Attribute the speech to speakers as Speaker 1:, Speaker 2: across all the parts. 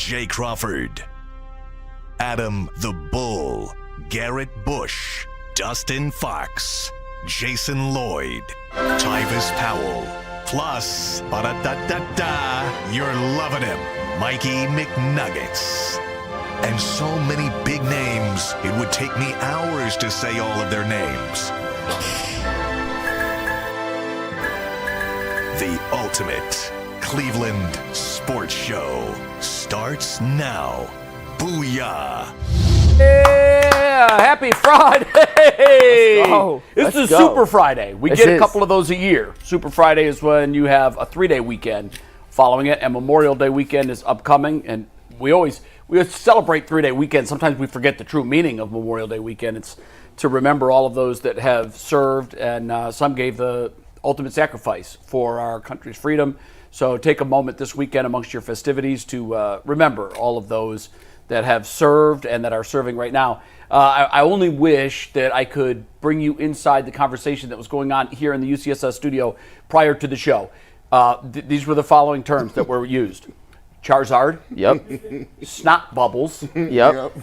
Speaker 1: Jay Crawford, Adam the Bull, Garrett Bush, Dustin Fox, Jason Lloyd, Tyvis Powell, plus, ba-da-da-da-da, you're loving him, Mikey McNuggets. And so many big names, it would take me hours to say all of their names. The ultimate Cleveland sports show starts now. Booyah!
Speaker 2: Yeah, happy Friday!
Speaker 3: Let's go.
Speaker 2: This is Super Friday. We get a couple of those a year. Super Friday is when you have a 3-day weekend following it, and Memorial Day weekend is upcoming. And we celebrate 3-day weekends. Sometimes we forget the true meaning of Memorial Day weekend. It's to remember all of those that have served, and some gave the ultimate sacrifice for our country's freedom. So take a moment this weekend amongst your festivities to remember all of those that have served and that are serving right now. I only wish that I could bring you inside the conversation that was going on here in the UCSS studio prior to the show. These were the following terms that were used. Charizard.
Speaker 3: Yep.
Speaker 2: Snot bubbles.
Speaker 3: Yep.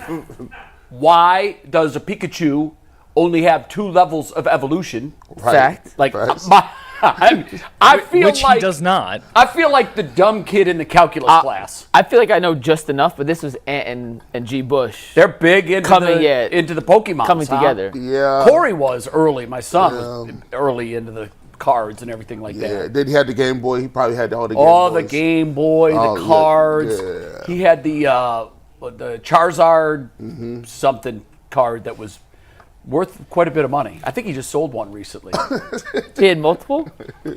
Speaker 2: Why does a Pikachu only have 2 levels of evolution?
Speaker 3: Fact.
Speaker 2: Like,
Speaker 3: Right.
Speaker 2: I feel
Speaker 4: Which
Speaker 2: like
Speaker 4: he does not.
Speaker 2: I feel like the dumb kid in the calculus class.
Speaker 3: I feel like I know just enough, but this was Ant and G. Bush.
Speaker 2: They're big into the Pokemon
Speaker 3: coming together.
Speaker 5: Yeah.
Speaker 2: Corey was early. My son was early into the cards and everything like
Speaker 5: Yeah,
Speaker 2: that.
Speaker 5: then he had the Game Boy. He probably had all the Game
Speaker 2: All
Speaker 5: Boys.
Speaker 2: the Game Boy,
Speaker 5: Oh,
Speaker 2: the
Speaker 5: yeah,
Speaker 2: cards.
Speaker 5: yeah.
Speaker 2: He had the Charizard something card that was worth quite a bit of money. I think he just sold one recently.
Speaker 3: He had multiple?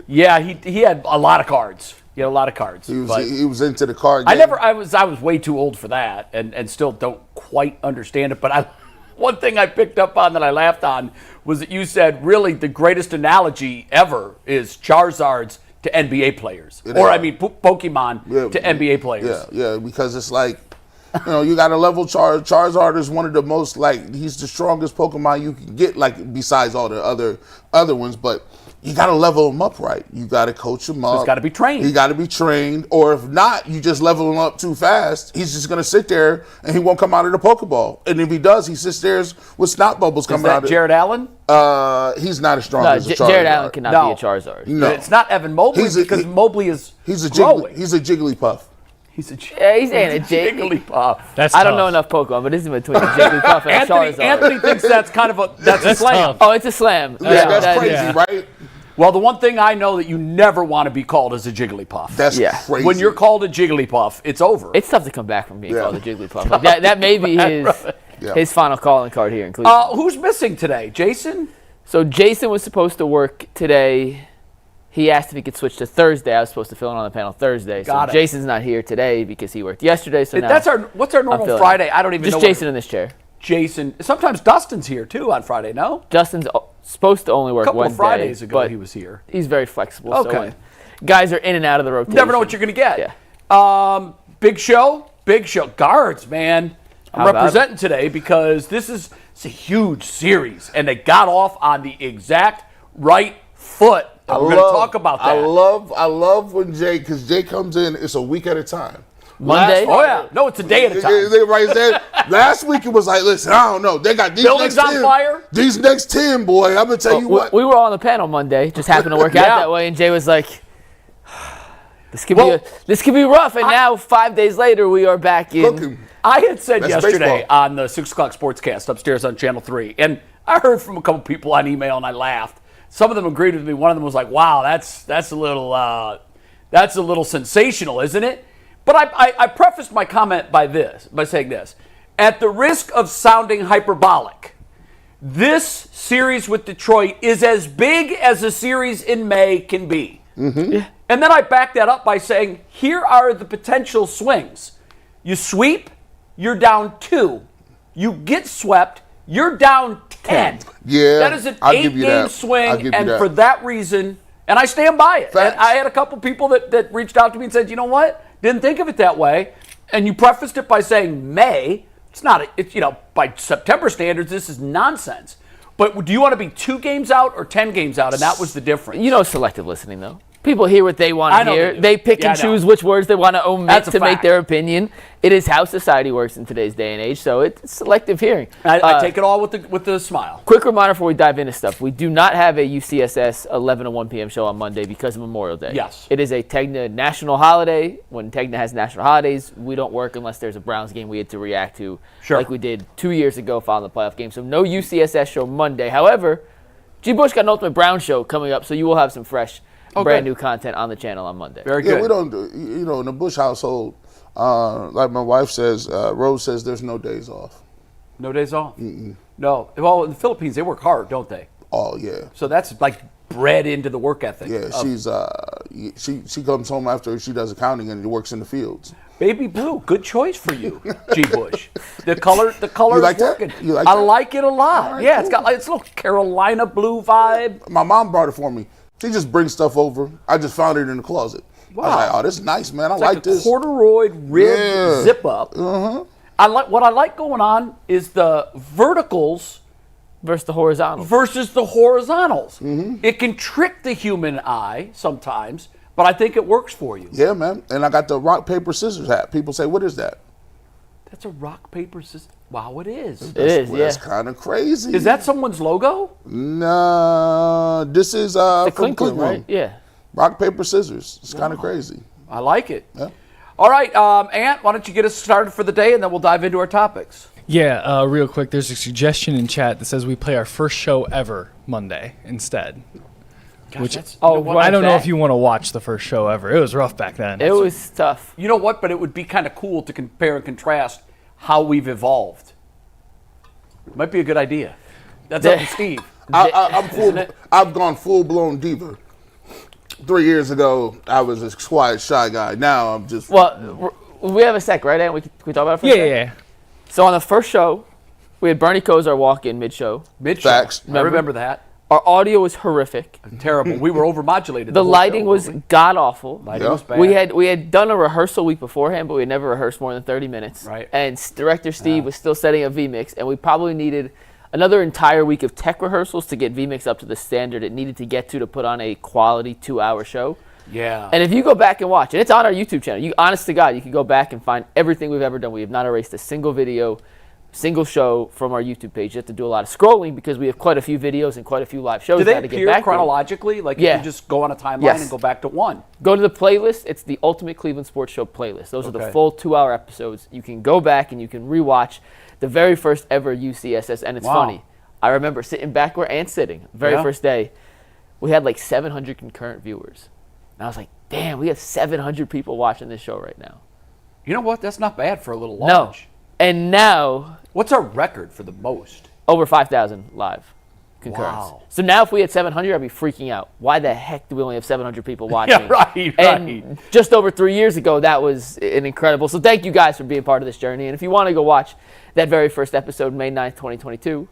Speaker 2: Yeah, he had a lot of cards. He had a lot of cards.
Speaker 5: He
Speaker 2: but
Speaker 5: was into the card game.
Speaker 2: I was way too old for that and still don't quite understand it. But one thing I picked up on that I laughed on was that you said really the greatest analogy ever is Charizards to NBA players. Pokemon to NBA players.
Speaker 5: Yeah, because it's like, you got a level Charizard is one of the most, he's the strongest Pokemon you can get, besides all the other ones, but you got to level him up right. You got to coach him up.
Speaker 2: He's got to be trained.
Speaker 5: He got to be trained, or if not, you just level him up too fast. He's just going to sit there, and he won't come out of the Pokeball. And if he does, he sits there with snot bubbles coming out of it.
Speaker 2: Is that Jared Allen?
Speaker 5: He's not as strong as a Charizard.
Speaker 3: Jared Allen cannot be a Charizard.
Speaker 5: No.
Speaker 2: It's not Evan Mobley because Mobley is growing.
Speaker 5: He's a Jigglypuff.
Speaker 3: He's saying a
Speaker 2: Jigglypuff.
Speaker 4: That's
Speaker 3: I don't know
Speaker 4: tough.
Speaker 3: enough Pokemon, but this is between a Jigglypuff and a Charizard.
Speaker 2: Anthony thinks that's kind of a slam.
Speaker 4: tough.
Speaker 3: Oh, it's a slam.
Speaker 5: That's crazy, right?
Speaker 2: Well, the one thing I know that you never want to be called is a Jigglypuff.
Speaker 5: That's crazy.
Speaker 2: When you're called a Jigglypuff, it's over.
Speaker 3: It's tough to come back from being called a Jigglypuff. Like that may be his final calling card here in Cleveland.
Speaker 2: Who's missing today? Jason?
Speaker 3: So Jason was supposed to work today. He asked if he could switch to Thursday. I was supposed to fill in on the panel Thursday.
Speaker 2: Got it.
Speaker 3: Jason's not here today because he worked yesterday. So now
Speaker 2: what's our normal Friday? I don't even know.
Speaker 3: Just Jason in this chair.
Speaker 2: Jason. Sometimes Dustin's here too on Friday. No.
Speaker 3: Justin's supposed to only work
Speaker 2: A couple
Speaker 3: Wednesday.
Speaker 2: of Fridays ago
Speaker 3: but
Speaker 2: he was here.
Speaker 3: He's very flexible.
Speaker 2: Okay.
Speaker 3: So when guys are in and out of the rotation.
Speaker 2: Never know what you're going to get.
Speaker 3: Yeah.
Speaker 2: Big show. Guards, man. I'm
Speaker 3: How about
Speaker 2: representing today because it's a huge series, and they got off on the exact right foot. We're going to talk about that.
Speaker 5: I love when because Jay comes in, it's a week at a time.
Speaker 3: Monday?
Speaker 2: Oh, yeah. No, it's a day at a time.
Speaker 5: They right there. Last week it was like, listen, I don't know. They got these
Speaker 2: Buildings
Speaker 5: next
Speaker 2: on
Speaker 5: 10.
Speaker 2: fire?
Speaker 5: These next 10, boy, I'm going to tell you what.
Speaker 3: We were all on the panel Monday. Just happened to work out that way, and Jay was like, this could be rough. And now, 5 days later, we are back in.
Speaker 5: Cooking.
Speaker 2: I had said
Speaker 5: That's
Speaker 2: yesterday
Speaker 5: baseball.
Speaker 2: on the 6 o'clock sportscast upstairs on Channel 3, and I heard from a couple people on email, and I laughed. Some of them agreed with me. One of them was like, "Wow, that's a little sensational, isn't it?" But I prefaced my comment by saying this: at the risk of sounding hyperbolic, this series with Detroit is as big as a series in May can be.
Speaker 5: Mm-hmm.
Speaker 3: Yeah.
Speaker 2: And then I back that up by saying, here are the potential swings. You sweep, you're down 2. You get swept, you're down 10.
Speaker 5: Yeah,
Speaker 2: That is an
Speaker 5: I'll give you
Speaker 2: 8-game
Speaker 5: that. I'll
Speaker 2: swing,
Speaker 5: give you
Speaker 2: and
Speaker 5: that.
Speaker 2: for that reason, and I stand by it.
Speaker 5: Facts.
Speaker 2: And I had a couple people that reached out to me and said, you know what? Didn't think of it that way. And you prefaced it by saying May. It's not, by September standards, this is nonsense. But do you want to be 2 games out or 10 games out? And that was the difference.
Speaker 3: Selective listening, though. People hear what they want to hear. They pick and choose which words they want to omit to make their opinion. It is how society works in today's day and age, so it's selective hearing.
Speaker 2: I take it all with the smile.
Speaker 3: Quick reminder before we dive into stuff. We do not have a UCSS 11 to 1 p.m. show on Monday because of Memorial Day.
Speaker 2: Yes.
Speaker 3: It is a Tegna national holiday. When Tegna has national holidays, we don't work unless there's a Browns game we had to react to, like we did 2 years ago following the playoff game. So no UCSS show Monday. However, G. Bush got an Ultimate Brown show coming up, so you will have some fresh brand new content on the channel on Monday.
Speaker 2: Very good.
Speaker 5: Yeah, we don't do, in the Bush household, like my wife says, Rose says there's no days off.
Speaker 2: No days off? Mm-mm. No. Well, in the Philippines, they work hard, don't they?
Speaker 5: Oh, yeah.
Speaker 2: So that's like bred into the work ethic.
Speaker 5: Yeah, she comes home after she does accounting and works in the fields.
Speaker 2: Baby blue, good choice for you, G. Bush. The color
Speaker 5: you like
Speaker 2: is working.
Speaker 5: That? You like
Speaker 2: I
Speaker 5: that?
Speaker 2: like it a lot.
Speaker 5: Right,
Speaker 2: yeah,
Speaker 5: cool.
Speaker 2: It's got like it's a little Carolina blue vibe.
Speaker 5: My mom brought it for me. She just brings stuff over. I just found it in the closet.
Speaker 2: Wow.
Speaker 5: I was like, oh, this is nice, man. I
Speaker 2: It's
Speaker 5: like
Speaker 2: a
Speaker 5: this.
Speaker 2: corduroy rib zip up.
Speaker 5: Uh-huh.
Speaker 2: What I like going on is the verticals
Speaker 3: versus the horizontals.
Speaker 2: Mm-hmm. It can trick the human eye sometimes, but I think it works for you.
Speaker 5: Yeah, man. And I got the rock, paper, scissors hat. People say, what is that?
Speaker 2: That's a rock, paper, scissors. Wow, it is.
Speaker 5: That's kind of crazy.
Speaker 2: Is that someone's logo?
Speaker 5: Nah, this is
Speaker 3: the
Speaker 5: from
Speaker 3: Cleveland, right? Yeah.
Speaker 5: Rock, paper, scissors. It's kind of crazy.
Speaker 2: I like it.
Speaker 5: Yeah.
Speaker 2: All right, Ant, why don't you get us started for the day, and then we'll dive into our topics.
Speaker 4: Yeah, real quick, there's a suggestion in chat that says we play our first show ever Monday instead.
Speaker 2: Gosh,
Speaker 4: I don't know if you want to watch the first show ever. It was rough back then.
Speaker 3: It was tough.
Speaker 2: You know what? But it would be kind of cool to compare and contrast how we've evolved. Might be a good idea. That's up to Steve.
Speaker 5: I've gone full blown diva. 3 years ago, I was a quiet, shy guy. Now I'm just.
Speaker 3: Well, we have a sec, right? And we talk about it for a sec?
Speaker 4: Yeah.
Speaker 3: So on the first show, we had Bernie Kosar walk in mid-show.
Speaker 5: Facts.
Speaker 2: I remember that.
Speaker 3: Our audio was horrific.
Speaker 2: Terrible. We were overmodulated.
Speaker 3: The lighting was god-awful.
Speaker 2: Lighting was bad.
Speaker 3: We had done a rehearsal week beforehand, but we had never rehearsed more than 30 minutes.
Speaker 2: Right.
Speaker 3: And Director Steve was still setting up VMix, and we probably needed another entire week of tech rehearsals to get VMix up to the standard it needed to get to put on a quality 2-hour show.
Speaker 2: Yeah.
Speaker 3: And if you go back and watch, and it's on our YouTube channel, honest to God, you can go back and find everything we've ever done. We have not erased a single video, single show from our YouTube page. You have to do a lot of scrolling because we have quite a few videos and quite a few live shows.
Speaker 2: Do they
Speaker 3: to get
Speaker 2: appear
Speaker 3: back
Speaker 2: chronologically? Like you can just go on a timeline and go back to one?
Speaker 3: Go to the playlist. It's the Ultimate Cleveland Sports Show playlist. Those are the full 2-hour episodes. You can go back and you can rewatch the very first ever UCSS. And it's funny. I remember sitting back where Ant's sitting, very first day. We had like 700 concurrent viewers. And I was like, damn, we have 700 people watching this show right now.
Speaker 2: You know what? That's not bad for a little launch.
Speaker 3: No. And now...
Speaker 2: What's our record for the most?
Speaker 3: Over 5,000 live concurrence.
Speaker 2: Wow.
Speaker 3: So now if we had 700, I'd be freaking out. Why the heck do we only have 700 people watching?
Speaker 2: Yeah, right.
Speaker 3: And just over 3 years ago, that was an incredible. So thank you guys for being part of this journey. And if you want to go watch that very first episode, May 9th, 2022,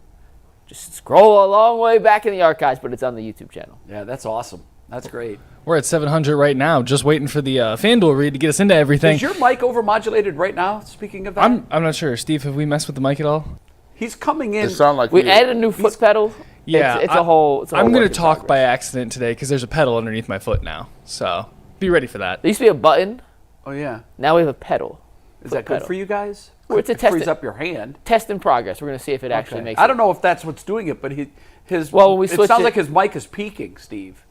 Speaker 3: just scroll a long way back in the archives, but it's on the YouTube channel.
Speaker 2: Yeah, that's awesome. That's great.
Speaker 4: We're at 700 right now, just waiting for the FanDuel read to get us into everything.
Speaker 2: Is your mic overmodulated right now, speaking of that?
Speaker 4: I'm not sure. Steve, have we messed with the mic at all?
Speaker 2: He's coming in.
Speaker 5: It sound like
Speaker 3: we added a new foot pedal.
Speaker 4: Yeah.
Speaker 3: It's a whole
Speaker 4: I'm going to
Speaker 3: work in
Speaker 4: talk by
Speaker 3: progress.
Speaker 4: accident today because there's a pedal underneath my foot now. So be ready for that.
Speaker 3: There used to be a button.
Speaker 2: Oh, yeah.
Speaker 3: Now we have a pedal.
Speaker 2: Is that good
Speaker 3: pedal.
Speaker 2: for you guys?
Speaker 3: Well, it's a
Speaker 2: It
Speaker 3: test.
Speaker 2: frees up your hand.
Speaker 3: Test in progress. We're going to see if it actually makes
Speaker 2: I don't know if that's what's doing it, but when
Speaker 3: we
Speaker 2: it
Speaker 3: switched
Speaker 2: sounds
Speaker 3: it-
Speaker 2: like his mic is peaking, Steve.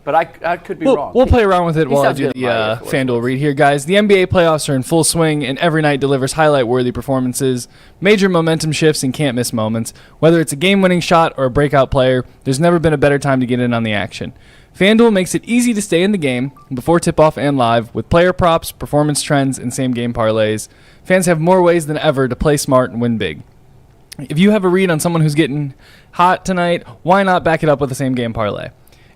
Speaker 2: But I could be wrong.
Speaker 4: We'll play around with it while I
Speaker 3: sounds
Speaker 4: do
Speaker 3: good
Speaker 4: the
Speaker 3: at my
Speaker 4: FanDuel read here, guys. The NBA playoffs are in full swing, and every night delivers highlight-worthy performances, major momentum shifts, and can't-miss moments. Whether it's a game-winning shot or a breakout player, there's never been a better time to get in on the action. FanDuel makes it easy to stay in the game before tip-off and live with player props, performance trends, and same-game parlays. Fans have more ways than ever to play smart and win big. If you have a read on someone who's getting hot tonight, why not back it up with a same-game parlay?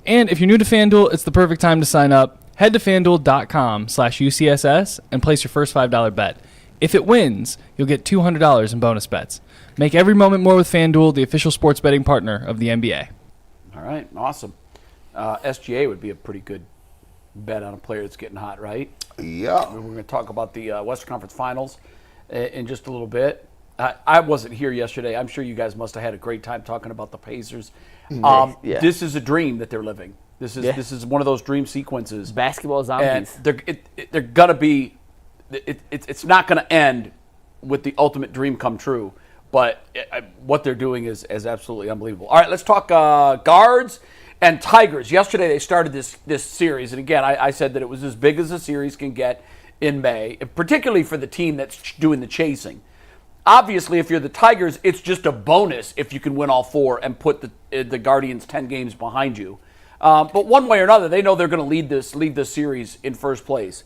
Speaker 4: And if you're new to FanDuel, it's the perfect time to sign up. Head to FanDuel.com/UCSS and place your first $5 bet. If it wins, you'll get $200 in bonus bets. Make every moment more with FanDuel, the official sports betting partner of the NBA.
Speaker 2: All right, awesome. SGA would be a pretty good bet on a player that's getting hot, right?
Speaker 5: Yeah.
Speaker 2: We're going to talk about the Western Conference Finals in just a little bit. I wasn't here yesterday. I'm sure you guys must have had a great time talking about the Pacers.
Speaker 3: Yeah.
Speaker 2: This is a dream that they're living. This is one of those dream sequences.
Speaker 3: Basketball zombies.
Speaker 2: And they're gonna be. It's not gonna end with the ultimate dream come true, but what they're doing is absolutely unbelievable. All right, let's talk guards and Tigers. Yesterday they started this series, and again I said that it was as big as a series can get in May, particularly for the team that's doing the chasing. Obviously, if you're the Tigers, it's just a bonus if you can win all 4 and put the Guardians 10 games behind you. But one way or another, they know they're going to lead this series in first place.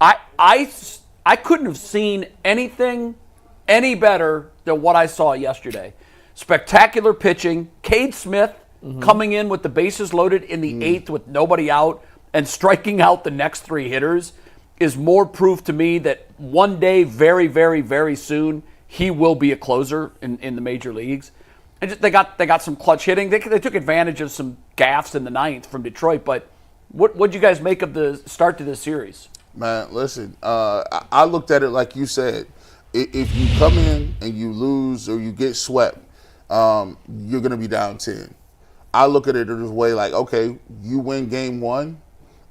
Speaker 2: I couldn't have seen anything any better than what I saw yesterday. Spectacular pitching. Cade Smith coming in with the bases loaded in the 8th with nobody out and striking out the next 3 hitters is more proof to me that one day, very, very, very soon, he will be a closer in the major leagues. And they got some clutch hitting. They took advantage of some gaffes in the 9th from Detroit. But what'd you guys make of the start to this series?
Speaker 5: Man, listen, I looked at it like you said. If you come in and you lose or you get swept, you're going to be down 10. I look at it this way like, okay, you win game 1.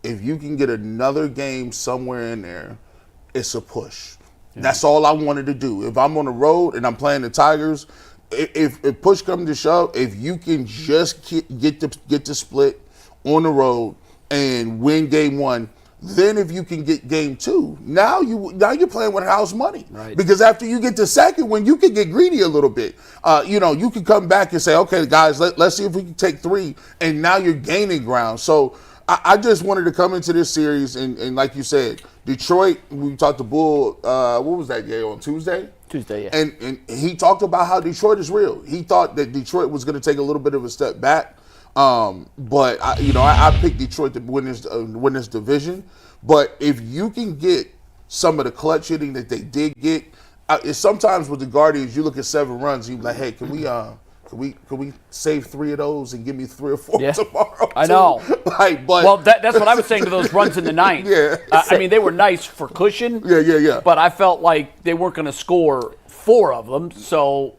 Speaker 5: If you can get another game somewhere in there, it's a push. Yeah. That's all I wanted to do. If I'm on the road and I'm playing the Tigers, if push comes to shove, if you can just get the split on the road and win game 1, then if you can get game 2, now you're playing with house money.
Speaker 2: Right.
Speaker 5: Because after you get the second one, you can get greedy a little bit. You can come back and say, okay, guys, let's see if we can take 3, and now you're gaining ground. So I just wanted to come into this series, and like you said, Detroit, we talked to Bull, what was that game, on Tuesday?
Speaker 3: Tuesday, yeah.
Speaker 5: And he talked about how Detroit is real. He thought that Detroit was going to take a little bit of a step back. But I picked Detroit to win this division. But if you can get some of the clutch hitting that they did get, sometimes with the Guardians, you look at 7 runs, you be like, hey, can we save 3 of those and give me 3 or 4 tomorrow?
Speaker 2: I know.
Speaker 5: Well,
Speaker 2: that's what I was saying to those runs in the 9th.
Speaker 5: Yeah.
Speaker 2: I mean, they were nice for cushion.
Speaker 5: Yeah.
Speaker 2: But I felt like they weren't going to score 4 of them. So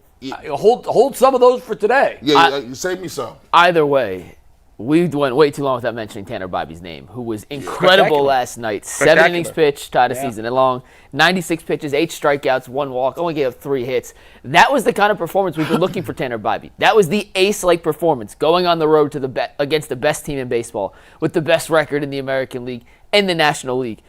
Speaker 2: hold some of those for today.
Speaker 5: Yeah, you save me some.
Speaker 3: Either way, we went way too long without mentioning Tanner Bibee's name, who was incredible last night. 7 innings pitched, tied a season long. 96 pitches, 8 strikeouts, 1 walk, only gave up 3 hits. That was the kind of performance we've been looking for Tanner Bibee. That was the ace-like performance, going on the road to against the best team in baseball, with the best record in the American League and the National League.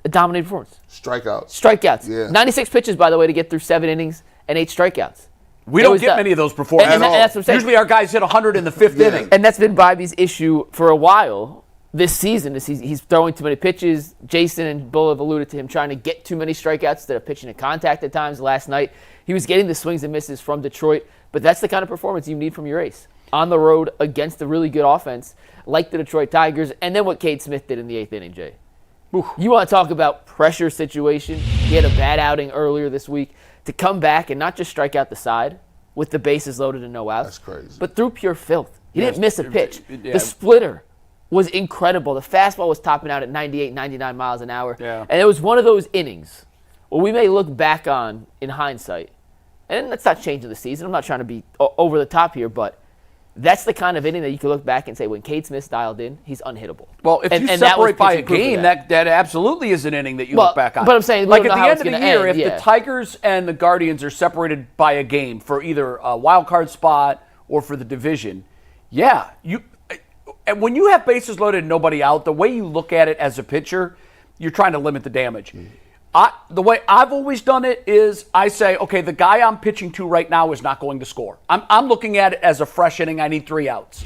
Speaker 3: A dominating performance. Strikeouts.
Speaker 5: Yeah.
Speaker 3: 96 pitches, by the way, to get through 7 innings and 8 strikeouts.
Speaker 2: We don't get many of those performances.
Speaker 3: And that's what I'm saying.
Speaker 2: Usually our guys hit 100 in the 5th inning.
Speaker 3: And that's been Bibee's issue for a while this season. He's throwing too many pitches. Jason and Bull have alluded to him trying to get too many strikeouts instead of pitching to contact at times. Last night, he was getting the swings and misses from Detroit. But that's the kind of performance you need from your ace. On the road against a really good offense like the Detroit Tigers. And then what Cade Smith did in the 8th inning, Jay. Oof. You want to talk about pressure situation. He had a bad outing earlier this week. To come back and not just strike out the side with the bases loaded and no outs.
Speaker 5: That's crazy.
Speaker 3: But through pure filth. He didn't miss a pitch. Yeah. The splitter was incredible. The fastball was topping out at 98, 99 miles an hour.
Speaker 2: Yeah.
Speaker 3: And it was one of those innings where we may look back on in hindsight. And that's not changing the season. I'm not trying to be over the top here, but that's the kind of inning that you can look back and say, when Cade Smith dialed in, he's unhittable.
Speaker 2: Well, if you separate by a game, that absolutely is an inning that you look back on.
Speaker 3: But I'm saying,
Speaker 2: like at the end of the year, if the Tigers and the Guardians are separated by a game for either a wild card spot or for the division, and when you have bases loaded and nobody out, the way you look at it as a pitcher, you're trying to limit the damage. The way I've always done it is I say, okay, the guy I'm pitching to right now is not going to score. I'm looking at it as a fresh inning. I need 3 outs.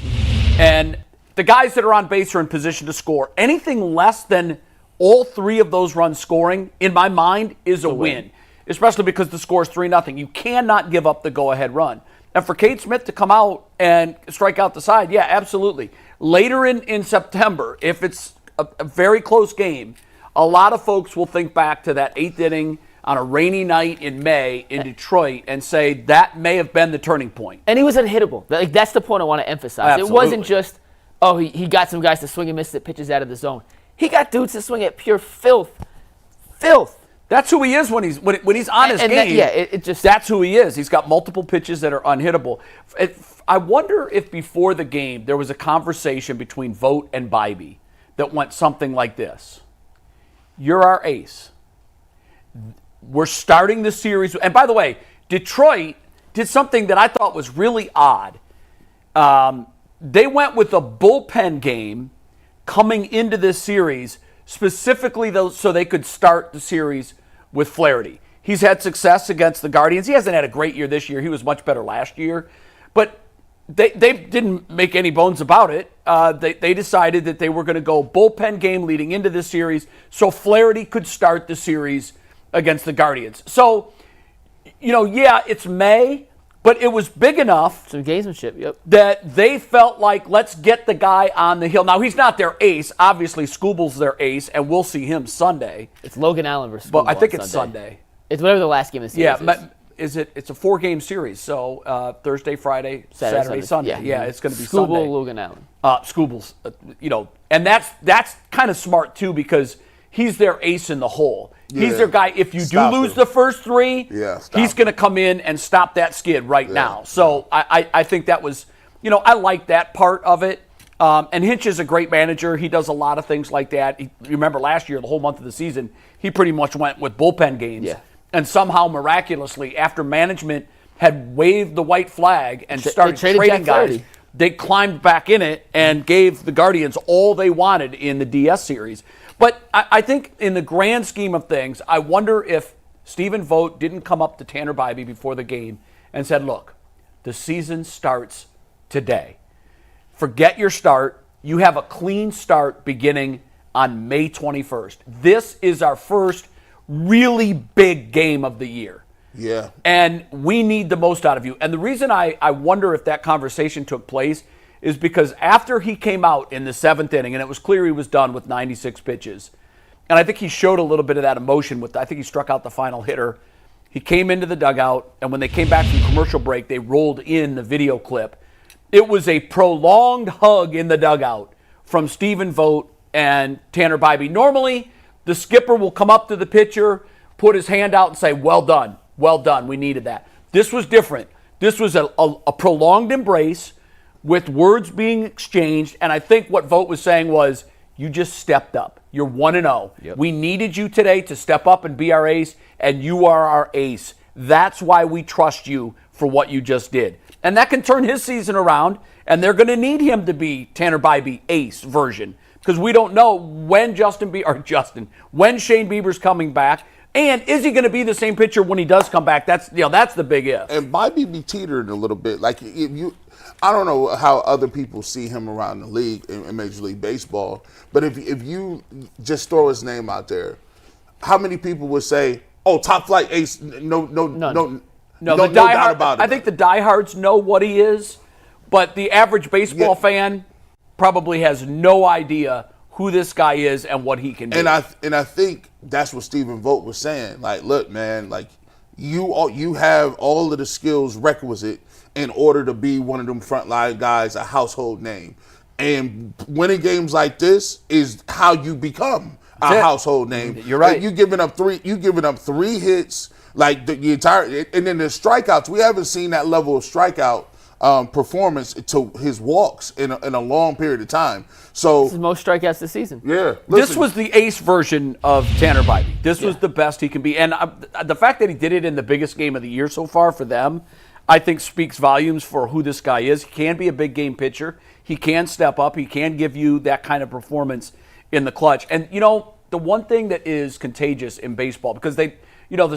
Speaker 2: And the guys that are on base are in position to score. Anything less than all 3 of those runs scoring, in my mind, is a win. Especially because the score is 3-0. You cannot give up the go-ahead run. And for Cade Smith to come out and strike out the side, yeah, absolutely. Later in September, if it's a very close game, a lot of folks will think back to that 8th inning on a rainy night in May in Detroit and say that may have been the turning point.
Speaker 3: And he was unhittable. That's the point I want to emphasize.
Speaker 2: Absolutely.
Speaker 3: It wasn't just, he got some guys to swing and miss at pitches out of the zone. He got dudes to swing at pure filth.
Speaker 2: That's who he is when he's on his game.
Speaker 3: It just
Speaker 2: that's who he is. He's got multiple pitches that are unhittable. I wonder if before the game there was a conversation between Vogt and Bibee that went something like this: "You're our ace. We're starting the series." And by the way, Detroit did something that I thought was really odd. They went with a bullpen game coming into this series, specifically so they could start the series with Flaherty. He's had success against the Guardians. He hasn't had a great year this year. He was much better last year. But they didn't make any bones about it. They decided that they were going to go bullpen game leading into this series so Flaherty could start the series against the Guardians. So, it's May, but it was big enough.
Speaker 3: Some gamesmanship, yep.
Speaker 2: That they felt like, let's get the guy on the hill. Now, he's not their ace. Obviously, Skubal's their ace, and we'll see him Sunday.
Speaker 3: It's Logan Allen versus
Speaker 2: But
Speaker 3: Skubal
Speaker 2: I think it's Sunday.
Speaker 3: It's whatever the last game of the series is.
Speaker 2: It's a 4-game series, so Thursday, Friday, Saturday, Sunday. Yeah, it's going to be
Speaker 3: Skubal,
Speaker 2: Sunday.
Speaker 3: Logan Allen.
Speaker 2: Skubal's, and that's kind of smart, too, because he's their ace in the hole. Yeah. He's their guy. If you do lose the first 3, he's going to come in and stop that skid right now. So I think that was, I like that part of it. And Hinch is a great manager. He does a lot of things like that. You remember last year, the whole month of the season, he pretty much went with bullpen games. Yeah. And somehow, miraculously, after management had waved the white flag and started trading guys, they climbed back in it and gave the Guardians all they wanted in the DS series. But I think in the grand scheme of things, I wonder if Stephen Vogt didn't come up to Tanner Bibee before the game and said, look, the season starts today. Forget your start. You have a clean start beginning on May 21st. This is our first really big game of the year.
Speaker 5: Yeah.
Speaker 2: And we need the most out of you. And the reason I wonder if that conversation took place is because after he came out in the 7th inning, and it was clear he was done with 96 pitches, and I think he showed a little bit of that emotion I think he struck out the final hitter. He came into the dugout, and when they came back from commercial break, they rolled in the video clip. It was a prolonged hug in the dugout from Stephen Vogt and Tanner Bibee. Normally, the skipper will come up to the pitcher, put his hand out and say, well done, we needed that. This was different. This was a prolonged embrace with words being exchanged, and I think what Vogt was saying was, you just stepped up. You're 1-0. Yep. We needed you today to step up and be our ace, and you are our ace. That's why we trust you for what you just did. And that can turn his season around, and they're going to need him to be Tanner Bibee ace version, because we don't know when when Shane Bieber's coming back, and is he going to be the same pitcher when he does come back? That's the big if.
Speaker 5: And Bibee be teetered a little bit. Like I don't know how other people see him around the league in Major League Baseball, but if you just throw his name out there, how many people would say, "Oh, top flight ace"? No,
Speaker 2: doubt about it. I think the diehards know what he is, but the average baseball fan probably has no idea who this guy is and what he can do.
Speaker 5: And I think that's what Stephen Vogt was saying. Like, look, man, like you have all of the skills requisite in order to be one of them frontline guys, a household name. And winning games like this is how you become a household name.
Speaker 2: You're right.
Speaker 5: You giving up 3 hits, like the entire, and then the strikeouts. We haven't seen that level of strikeout performance to his walks in a long period of time. So
Speaker 3: this is most strikeouts this season.
Speaker 5: Yeah,
Speaker 2: this was the ace version of Tanner Bibee. This was the best he can be, and the fact that he did it in the biggest game of the year so far for them, I think speaks volumes for who this guy is. He can be a big game pitcher. He can step up. He can give you that kind of performance in the clutch. And the one thing that is contagious in baseball, because the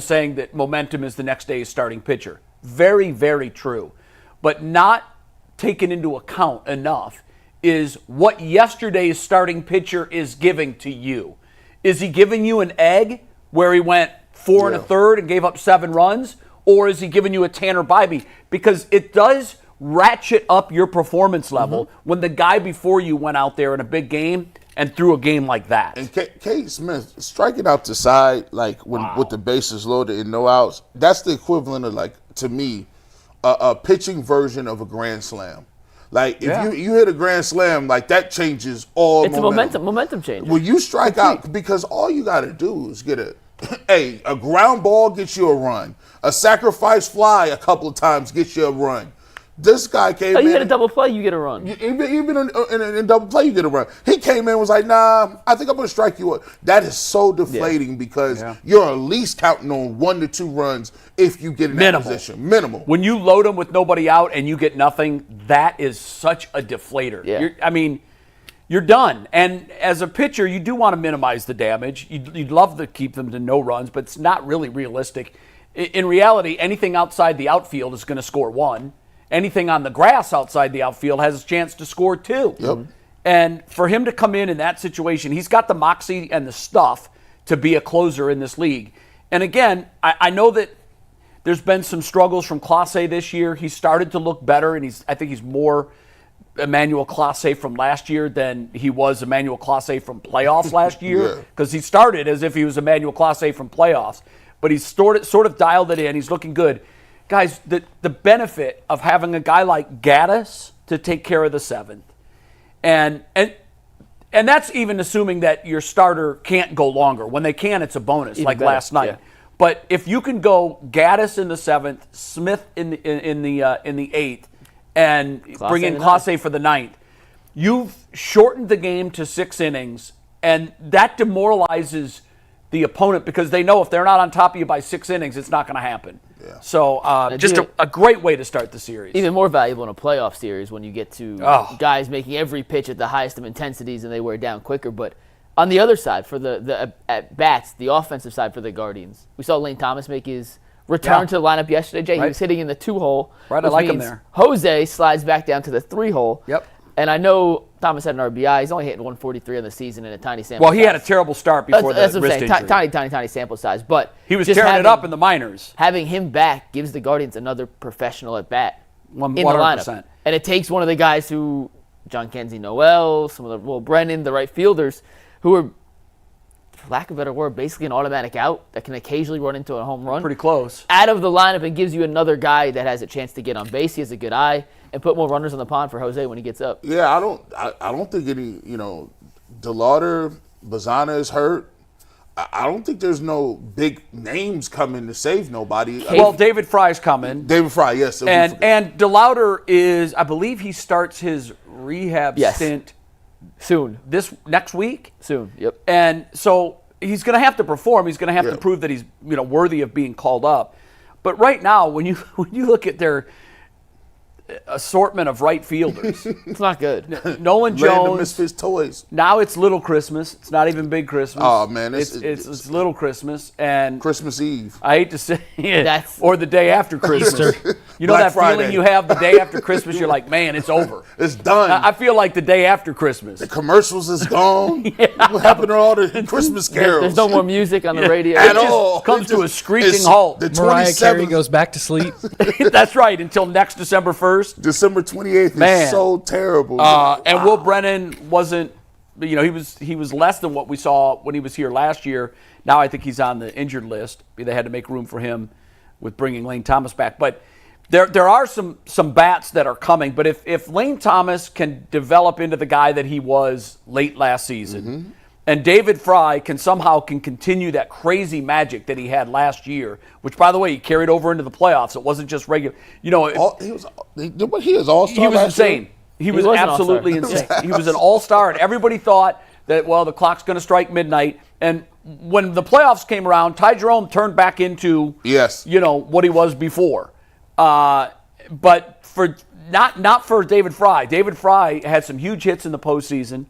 Speaker 2: saying that momentum is the next day's starting pitcher. Very, very true. But not taken into account enough is what yesterday's starting pitcher is giving to you. Is he giving you an egg where he went 4 1/3 and gave up 7 runs? Or is he giving you a Tanner Bibee? Because it does ratchet up your performance level when the guy before you went out there in a big game and threw a game like that.
Speaker 5: And Cade Smith striking out the side, like with the bases loaded and no outs, that's the equivalent of, like, to me, a pitching version of a grand slam. Like, if you hit a grand slam, like, that changes all momentum.
Speaker 3: It's a momentum change.
Speaker 5: When you strike out, because all you got to do is get Hey, a ground ball gets you a run. A sacrifice fly a couple of times gets you a run. This guy came in.
Speaker 3: You get a double play, you get a run.
Speaker 5: Even in double play, you get a run. He came in and was like, nah, I think I'm going to strike you out. That is so deflating because you're at least counting on 1 to 2 runs if you get in that position. Minimal.
Speaker 2: When you load them with nobody out and you get nothing, that is such a deflator.
Speaker 3: Yeah.
Speaker 2: You're done. And as a pitcher, you do want to minimize the damage. You'd love to keep them to no runs, but it's not really realistic. In reality, anything outside the outfield is going to score 1. Anything on the grass outside the outfield has a chance to score 2.
Speaker 5: Yep.
Speaker 2: And for him to come in that situation, he's got the moxie and the stuff to be a closer in this league. And again, I know that there's been some struggles from Clase this year. He started to look better, and I think he's more Emmanuel Clase from last year than he was Emmanuel Clase from playoffs last year, because he started as if he was Emmanuel Clase from playoffs. But he's sort of dialed it in. He's looking good. Guys, the benefit of having a guy like Gaddis to take care of the 7th, and that's even assuming that your starter can't go longer. When they can, it's a bonus, even like better. Last night. Yeah. But if you can go Gaddis in the 7th, Smith in the 8th, and bring in Clase for the 9th, you've shortened the game to 6 innings, and that demoralizes the opponent because they know if they're not on top of you by 6 innings, it's not going to happen. Yeah. So just a great way to start the series.
Speaker 3: Even more valuable in a playoff series when you get to guys making every pitch at the highest of intensities and they wear down quicker. But on the other side, for the at-bats, the offensive side for the Guardians, we saw Lane Thomas make his return to the lineup yesterday. Jay, he was hitting in the 2-hole.
Speaker 2: Right, I like him there.
Speaker 3: Jose slides back down to the 3-hole.
Speaker 2: Yep.
Speaker 3: And I know Thomas had an RBI. He's only hitting 143 on the season in a tiny sample size.
Speaker 2: Well, he had a terrible start before
Speaker 3: that's
Speaker 2: the
Speaker 3: what
Speaker 2: wrist
Speaker 3: I'm saying.
Speaker 2: injury.
Speaker 3: Tiny sample size. But
Speaker 2: he was tearing it up in the minors.
Speaker 3: Having him back gives the Guardians another professional at bat in the
Speaker 2: 100%.
Speaker 3: lineup. And it takes one of the guys who, Kenzie Noel, some of the Will Brennan, the right fielders, who are, for lack of a better word, basically an automatic out that can occasionally run into a home run.
Speaker 2: Pretty close.
Speaker 3: Out of the lineup and gives you another guy that has a chance to get on base. He has a good eye. And put more runners on the pond for Jose when he gets up.
Speaker 5: Yeah, I don't think any, DeLauder, Bazana is hurt. I don't think there's no big names coming to save nobody.
Speaker 2: Well, David Fry's coming.
Speaker 5: David Fry, yes.
Speaker 2: And DeLauder is, I believe he starts his rehab stint
Speaker 3: soon.
Speaker 2: Next week?
Speaker 3: Soon, yep.
Speaker 2: And so he's going to have to perform. He's going to have to prove that he's worthy of being called up. But right now, when you look at their assortment of right fielders.
Speaker 3: It's not good.
Speaker 2: Nolan Jones.
Speaker 5: Land Misfits toys.
Speaker 2: Now it's Little Christmas. It's not even Big Christmas.
Speaker 5: Oh, man.
Speaker 2: It's Little Christmas. And
Speaker 5: Christmas Eve.
Speaker 2: I hate to say it. Or the day after Christmas. You know
Speaker 5: Black
Speaker 2: that
Speaker 5: Friday.
Speaker 2: feeling you have the day after Christmas? You're like, man, it's over.
Speaker 5: It's done.
Speaker 2: I feel like the day after Christmas.
Speaker 5: The commercials is gone. What happened to all the Christmas carols?
Speaker 3: There's no more music on the radio.
Speaker 2: At all. Comes to a screeching halt.
Speaker 5: The
Speaker 4: Mariah Carey goes back to sleep.
Speaker 2: That's right, until next December 1st.
Speaker 5: December 28th is so terrible.
Speaker 2: And Will Brennan wasn't, he was less than what we saw when he was here last year. Now I think he's on the injured list. They had to make room for him with bringing Lane Thomas back. But there are some bats that are coming. But if Lane Thomas can develop into the guy that he was late last season, and David Fry can continue that crazy magic that he had last year, which, by the way, he carried over into the playoffs. It wasn't just regular.
Speaker 5: He was all-star.
Speaker 2: He was insane. He was absolutely insane. He was an all-star, and everybody thought that, the clock's going to strike midnight. And when the playoffs came around, Ty Jerome turned back into what he was before. But for not for David Fry. David Fry had some huge hits in the postseason,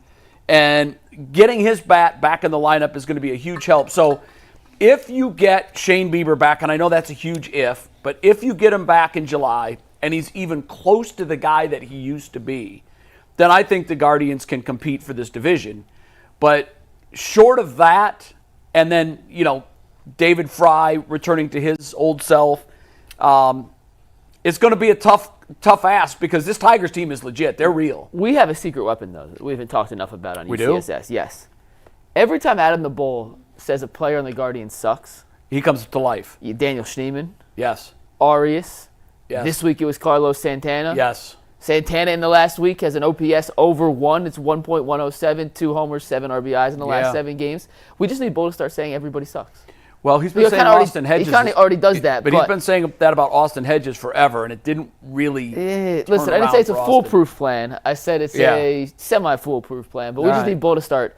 Speaker 2: and getting his bat back in the lineup is going to be a huge help. So if you get Shane Bieber back, and I know that's a huge if, but if you get him back in July and he's even close to the guy that he used to be, then I think the Guardians can compete for this division. But short of that, and then, David Fry returning to his old self, it's going to be a tough ask because this Tigers team is legit. They're real.
Speaker 3: We have a secret weapon, though, that we haven't talked enough about on
Speaker 2: we
Speaker 3: UCSS. Do? Yes. Every time Adam the Bull says a player on the Guardians sucks,
Speaker 2: he comes to life.
Speaker 3: Daniel Schneemann.
Speaker 2: Yes.
Speaker 3: Arias.
Speaker 2: Yes.
Speaker 3: This week it was Carlos Santana.
Speaker 2: Yes.
Speaker 3: Santana in the last week has an OPS over 1. It's 1.107, 2 homers, 7 RBIs in the last 7 games. We just need Bull to start saying everybody sucks.
Speaker 2: Well, he's been saying Austin Hedges.
Speaker 3: He kind of already does that.
Speaker 2: But he's been saying that about Austin Hedges forever, and it didn't really.
Speaker 3: Listen, I didn't say it's a foolproof plan. I said it's a semi-foolproof plan. But we just need Bull to start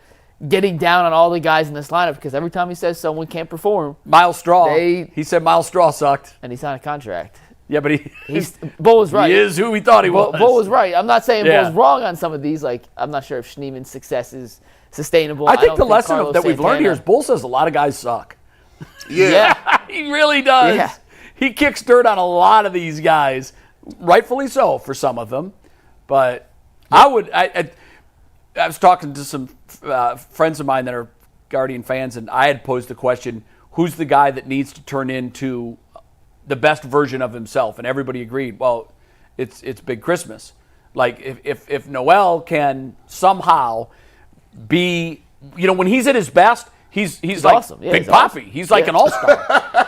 Speaker 3: getting down on all the guys in this lineup, because every time he says someone can't perform,
Speaker 2: Miles Straw. He said Miles Straw sucked,
Speaker 3: and he signed a contract.
Speaker 2: Yeah, but
Speaker 3: Bull was right.
Speaker 2: He is who we thought he was.
Speaker 3: Bull was right. I'm not saying Bull's wrong on some of these. Like, I'm not sure if Schneeman's success is sustainable.
Speaker 2: I think the lesson that we've learned here is Bull says a lot of guys suck.
Speaker 5: Yeah.
Speaker 2: He really does. Yeah. He kicks dirt on a lot of these guys, rightfully so for some of them. But I was talking to some friends of mine that are Guardian fans, and I had posed the question, who's the guy that needs to turn into the best version of himself? And everybody agreed, well, it's Big Christmas. Like, if Noel can somehow be, when he's at his best, he's like awesome. Big Poppy. Awesome. He's like an all-star.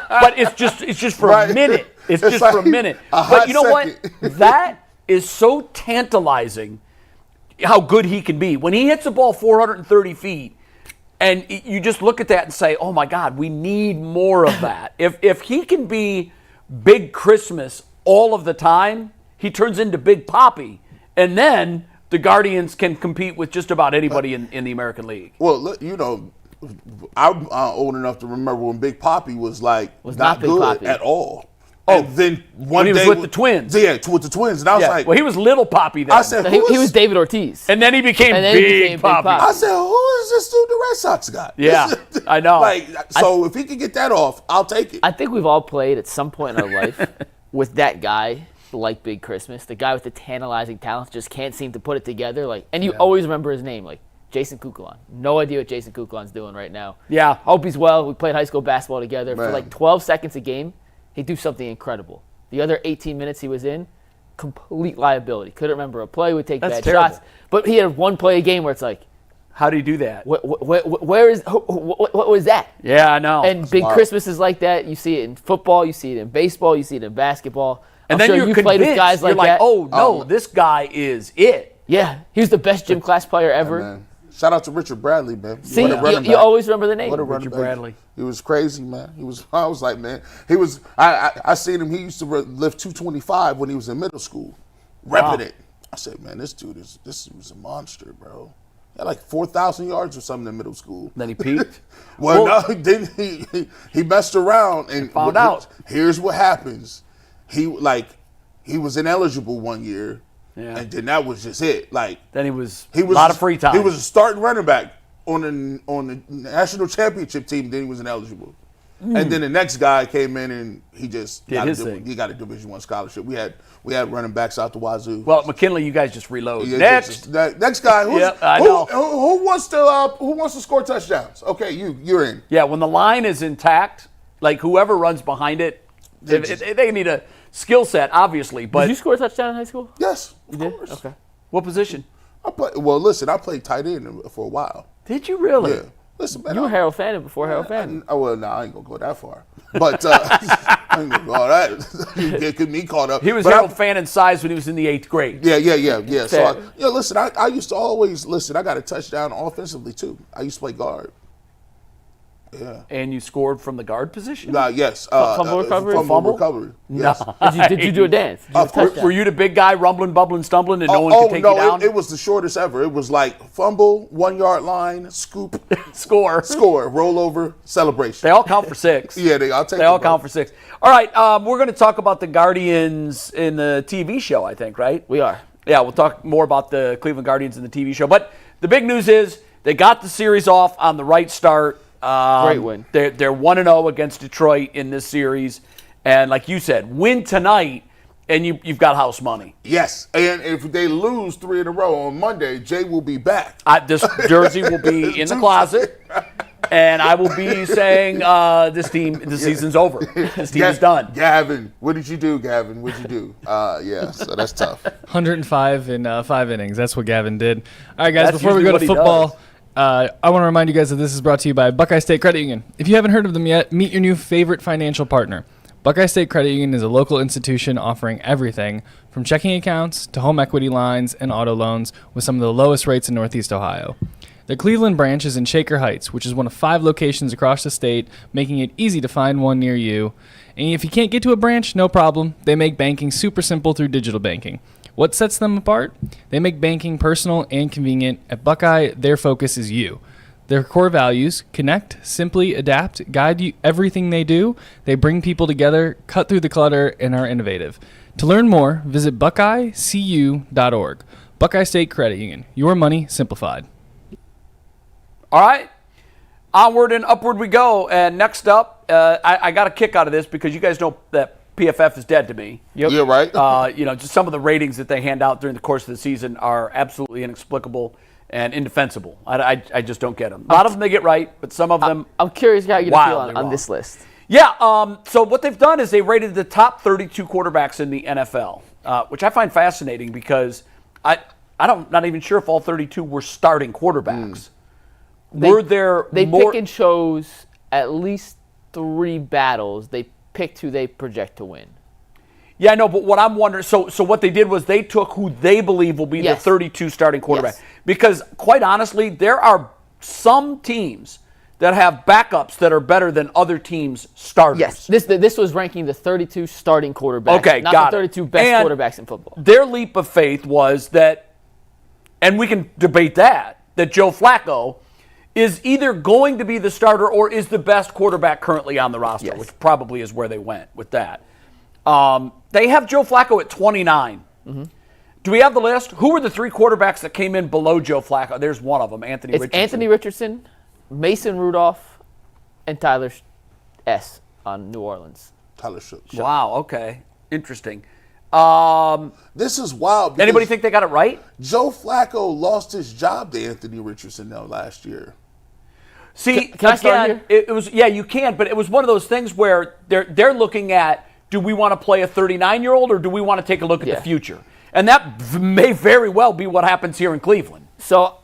Speaker 2: But it's just for a minute. It's just for a minute. But you know what? That is so tantalizing how good he can be. When he hits the ball 430 feet, and you just look at that and say, oh, my God, we need more of that. If he can be Big Christmas all of the time, he turns into Big Poppy. And then the Guardians can compete with just about anybody in the American League.
Speaker 5: Well, I'm old enough to remember when Big Poppy was not good Poppy at all. And then one
Speaker 2: day
Speaker 5: he was
Speaker 2: with the Twins.
Speaker 5: Yeah, with the Twins. And I was like,
Speaker 2: well, he was Little Poppy then.
Speaker 5: I said,
Speaker 3: he was David Ortiz.
Speaker 2: And then he became Big Poppy.
Speaker 5: I said, who is this dude, the Red Sox guy?
Speaker 2: Yeah, I know.
Speaker 5: So if he can get that off, I'll take it.
Speaker 3: I think we've all played at some point in our life with that guy, like Big Christmas, the guy with the tantalizing talent, just can't seem to put it together. And you always remember his name, like Jason Kukulon. No idea what Jason Kukulon's doing right now.
Speaker 2: Yeah.
Speaker 3: Hope he's well. We played high school basketball together. For like 12 seconds a game, he'd do something incredible. The other 18 minutes he was in, complete liability. Couldn't remember a play, would take bad shots. But he had one play a game where it's like,
Speaker 2: how do you do that?
Speaker 3: What was that?
Speaker 2: Yeah, I know.
Speaker 3: And Big Christmas is like that. You see it in football, you see it in baseball, you see it in basketball.
Speaker 2: And then you played with guys like that. Oh, no, this guy is it.
Speaker 3: Yeah, he was the best gym class player ever.
Speaker 5: Yeah, shout out to Richard Bradley, man.
Speaker 3: See, you always remember the name.
Speaker 2: Richard Bradley.
Speaker 5: He was crazy, man. I was like, man, I seen him. He used to lift 225 when he was in middle school, repping it. I said, man, this was a monster, bro. He had like 4,000 yards or something in middle school.
Speaker 2: Then he peaked.
Speaker 5: No, then he messed around and
Speaker 2: found out.
Speaker 5: Here's what happens. He was ineligible one year. Yeah. And then that was just it.
Speaker 2: Then he was a lot of free time.
Speaker 5: He was a starting running back on the national championship team. Then he was ineligible. And then the next guy came in and he just got a Division I scholarship. We had running backs out the wazoo.
Speaker 2: Well, McKinley, you guys just reload.
Speaker 5: Yeah,
Speaker 2: next
Speaker 5: guy.
Speaker 2: Who
Speaker 5: wants to score touchdowns? Okay, you're in.
Speaker 2: Yeah, when the line is intact, like whoever runs behind it, they need a skill set, obviously. But
Speaker 3: did you score a touchdown in high school?
Speaker 5: Yes, of course.
Speaker 3: Okay.
Speaker 2: What position?
Speaker 5: I played tight end for a while.
Speaker 2: Did you really?
Speaker 5: Yeah. Listen, man,
Speaker 3: you were Harold Fannin before Harold Fannin.
Speaker 5: I ain't gonna go that far. But I ain't gonna go all that. You get me caught up.
Speaker 2: He was Harold Fannin's size when he was in the 8th grade.
Speaker 5: Yeah. So listen, I used to always listen. I got a touchdown offensively too. I used to play guard. Yeah.
Speaker 2: And you scored from the guard position?
Speaker 5: Yes.
Speaker 3: Fumble recovery?
Speaker 5: Fumble recovery. Yes.
Speaker 3: Did you do a dance?
Speaker 2: Were you the big guy rumbling, bubbling, stumbling, and no one could take you down?
Speaker 5: It was the shortest ever. It was like fumble, 1 yard line, scoop,
Speaker 2: score,
Speaker 5: roll over, celebration.
Speaker 2: They all count for 6.
Speaker 5: Yeah, they all
Speaker 2: count for 6. All right, we're going to talk about the Guardians in the TV show, I think, right?
Speaker 3: We are.
Speaker 2: Yeah, we'll talk more about the Cleveland Guardians in the TV show. But the big news is they got the series off on the right start.
Speaker 3: Great win.
Speaker 2: They're 1-0 against Detroit in this series. And like you said, win tonight, and you've got house money.
Speaker 5: Yes, and if they lose 3 in a row on Monday, Jay will be back.
Speaker 2: This jersey will be in the closet, and I will be saying this season's over. This team is done.
Speaker 5: Gavin, what did you do, Gavin? What did you do? So that's tough.
Speaker 4: 105 in 5 innings. That's what Gavin did. All right, guys, before we go to football, I want to remind you guys that this is brought to you by Buckeye State Credit Union. If you haven't heard of them yet, meet your new favorite financial partner. Buckeye State Credit Union is a local institution offering everything from checking accounts to home equity lines and auto loans with some of the lowest rates in Northeast Ohio. The Cleveland branch is in Shaker Heights, which is one of 5 locations across the state, making it easy to find one near you. And if you can't get to a branch, no problem. They make banking super simple through digital banking. What sets them apart? They make banking personal and convenient. At Buckeye, their focus is you. Their core values: connect, simply adapt, guide you everything they do. They bring people together, cut through the clutter, and are innovative. To learn more, visit buckeyecu.org. Buckeye State Credit Union. Your money simplified.
Speaker 2: All right. Onward and upward we go. And next up, I got a kick out of this because you guys know that PFF is dead to me.
Speaker 5: Yep. Yeah, right.
Speaker 2: Just some of the ratings that they hand out during the course of the season are absolutely inexplicable and indefensible. I just don't get them. A lot of them they get right, but some of them
Speaker 3: I'm curious how you're going to feel on this list.
Speaker 2: Yeah, so what they've done is they rated the top 32 quarterbacks in the NFL, which I find fascinating because I'm not even sure if all 32 were starting quarterbacks.
Speaker 3: They pick and chose at least 3 battles. They picked who they project to win. Yeah, I know, but what I'm wondering, so what they did was they took who they believe will be the 32 starting quarterback. Yes.
Speaker 2: Because, quite honestly, there are some teams that have backups that are better than other teams' starters.
Speaker 3: Yes, this was ranking the 32 starting quarterbacks, not the 32 best quarterbacks in football.
Speaker 2: Their leap of faith was that, and we can debate that Joe Flacco is either going to be the starter or is the best quarterback currently on the roster, which probably is where they went with that. They have Joe Flacco at 29. Mm-hmm. Do we have the list? Who were the 3 quarterbacks that came in below Joe Flacco? There's one of them, Anthony Richardson.
Speaker 3: Anthony Richardson, Mason Rudolph, and Tyler S. on New Orleans.
Speaker 5: Tyler Shook.
Speaker 2: Wow, okay. Interesting.
Speaker 5: This is wild.
Speaker 2: Anybody think they got it right?
Speaker 5: Joe Flacco lost his job to Anthony Richardson last year.
Speaker 2: See,
Speaker 3: can I start here?
Speaker 2: It was you can, but it was one of those things where they're looking at, do we want to play a 39-year-old or do we want to take a look at the future? And that may very well be what happens here in Cleveland.
Speaker 3: So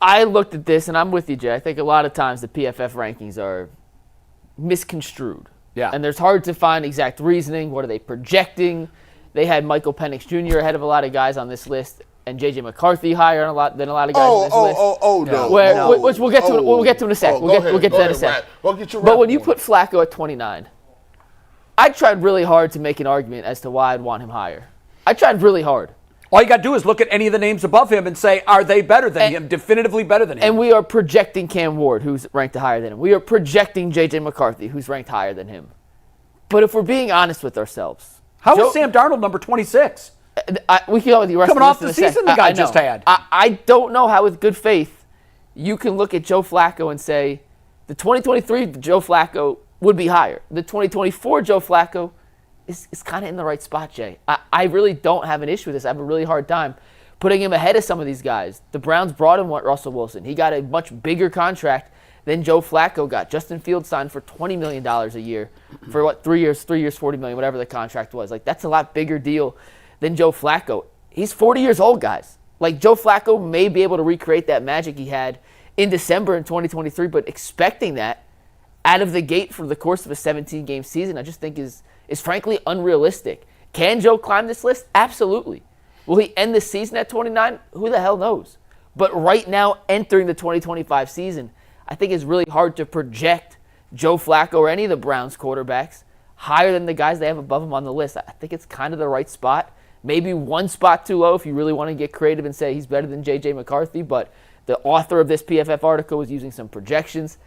Speaker 3: I looked at this, and I'm with you, Jay. I think a lot of times the PFF rankings are misconstrued.
Speaker 2: Yeah.
Speaker 3: And there's hard to find exact reasoning. What are they projecting? They had Michael Penix Jr. ahead of a lot of guys on this list, and J.J. McCarthy higher than a lot of guys on this list.
Speaker 5: No.
Speaker 3: Which we'll get to. We'll get to in a sec. We'll get to that in a sec. But when you put Flacco at 29, I tried really hard to make an argument as to why I'd want him higher. I tried really hard.
Speaker 2: All you got to do is look at any of the names above him and say, are they better than him, definitively better than him?
Speaker 3: And we are projecting Cam Ward, who's ranked higher than him. We are projecting J.J. McCarthy, who's ranked higher than him. But if we're being honest with ourselves.
Speaker 2: How is Sam Darnold number 26?
Speaker 3: We can go with the rest
Speaker 2: coming off the season the guy just had.
Speaker 3: I don't know how, with good faith, you can look at Joe Flacco and say the 2023 Joe Flacco would be higher. The 2024 Joe Flacco is kind of in the right spot, Jay. I really don't have an issue with this. I have a really hard time putting him ahead of some of these guys. The Browns brought in Russell Wilson. He got a much bigger contract than Joe Flacco got. Justin Fields signed for $20 million a year for 3 years, $40 million, whatever the contract was. Like, that's a lot bigger deal than Joe Flacco. He's 40 years old, guys. Like, Joe Flacco may be able to recreate that magic he had in December in 2023, but expecting that out of the gate for the course of a 17-game season, I just think is frankly unrealistic. Can Joe climb this list? Absolutely. Will he end the season at 29? Who the hell knows? But right now, entering the 2025 season, I think it's really hard to project Joe Flacco or any of the Browns quarterbacks higher than the guys they have above him on the list. I think it's kind of the right spot. Maybe one spot too low if you really want to get creative and say he's better than J.J. McCarthy, but the author of this PFF article was using some projections.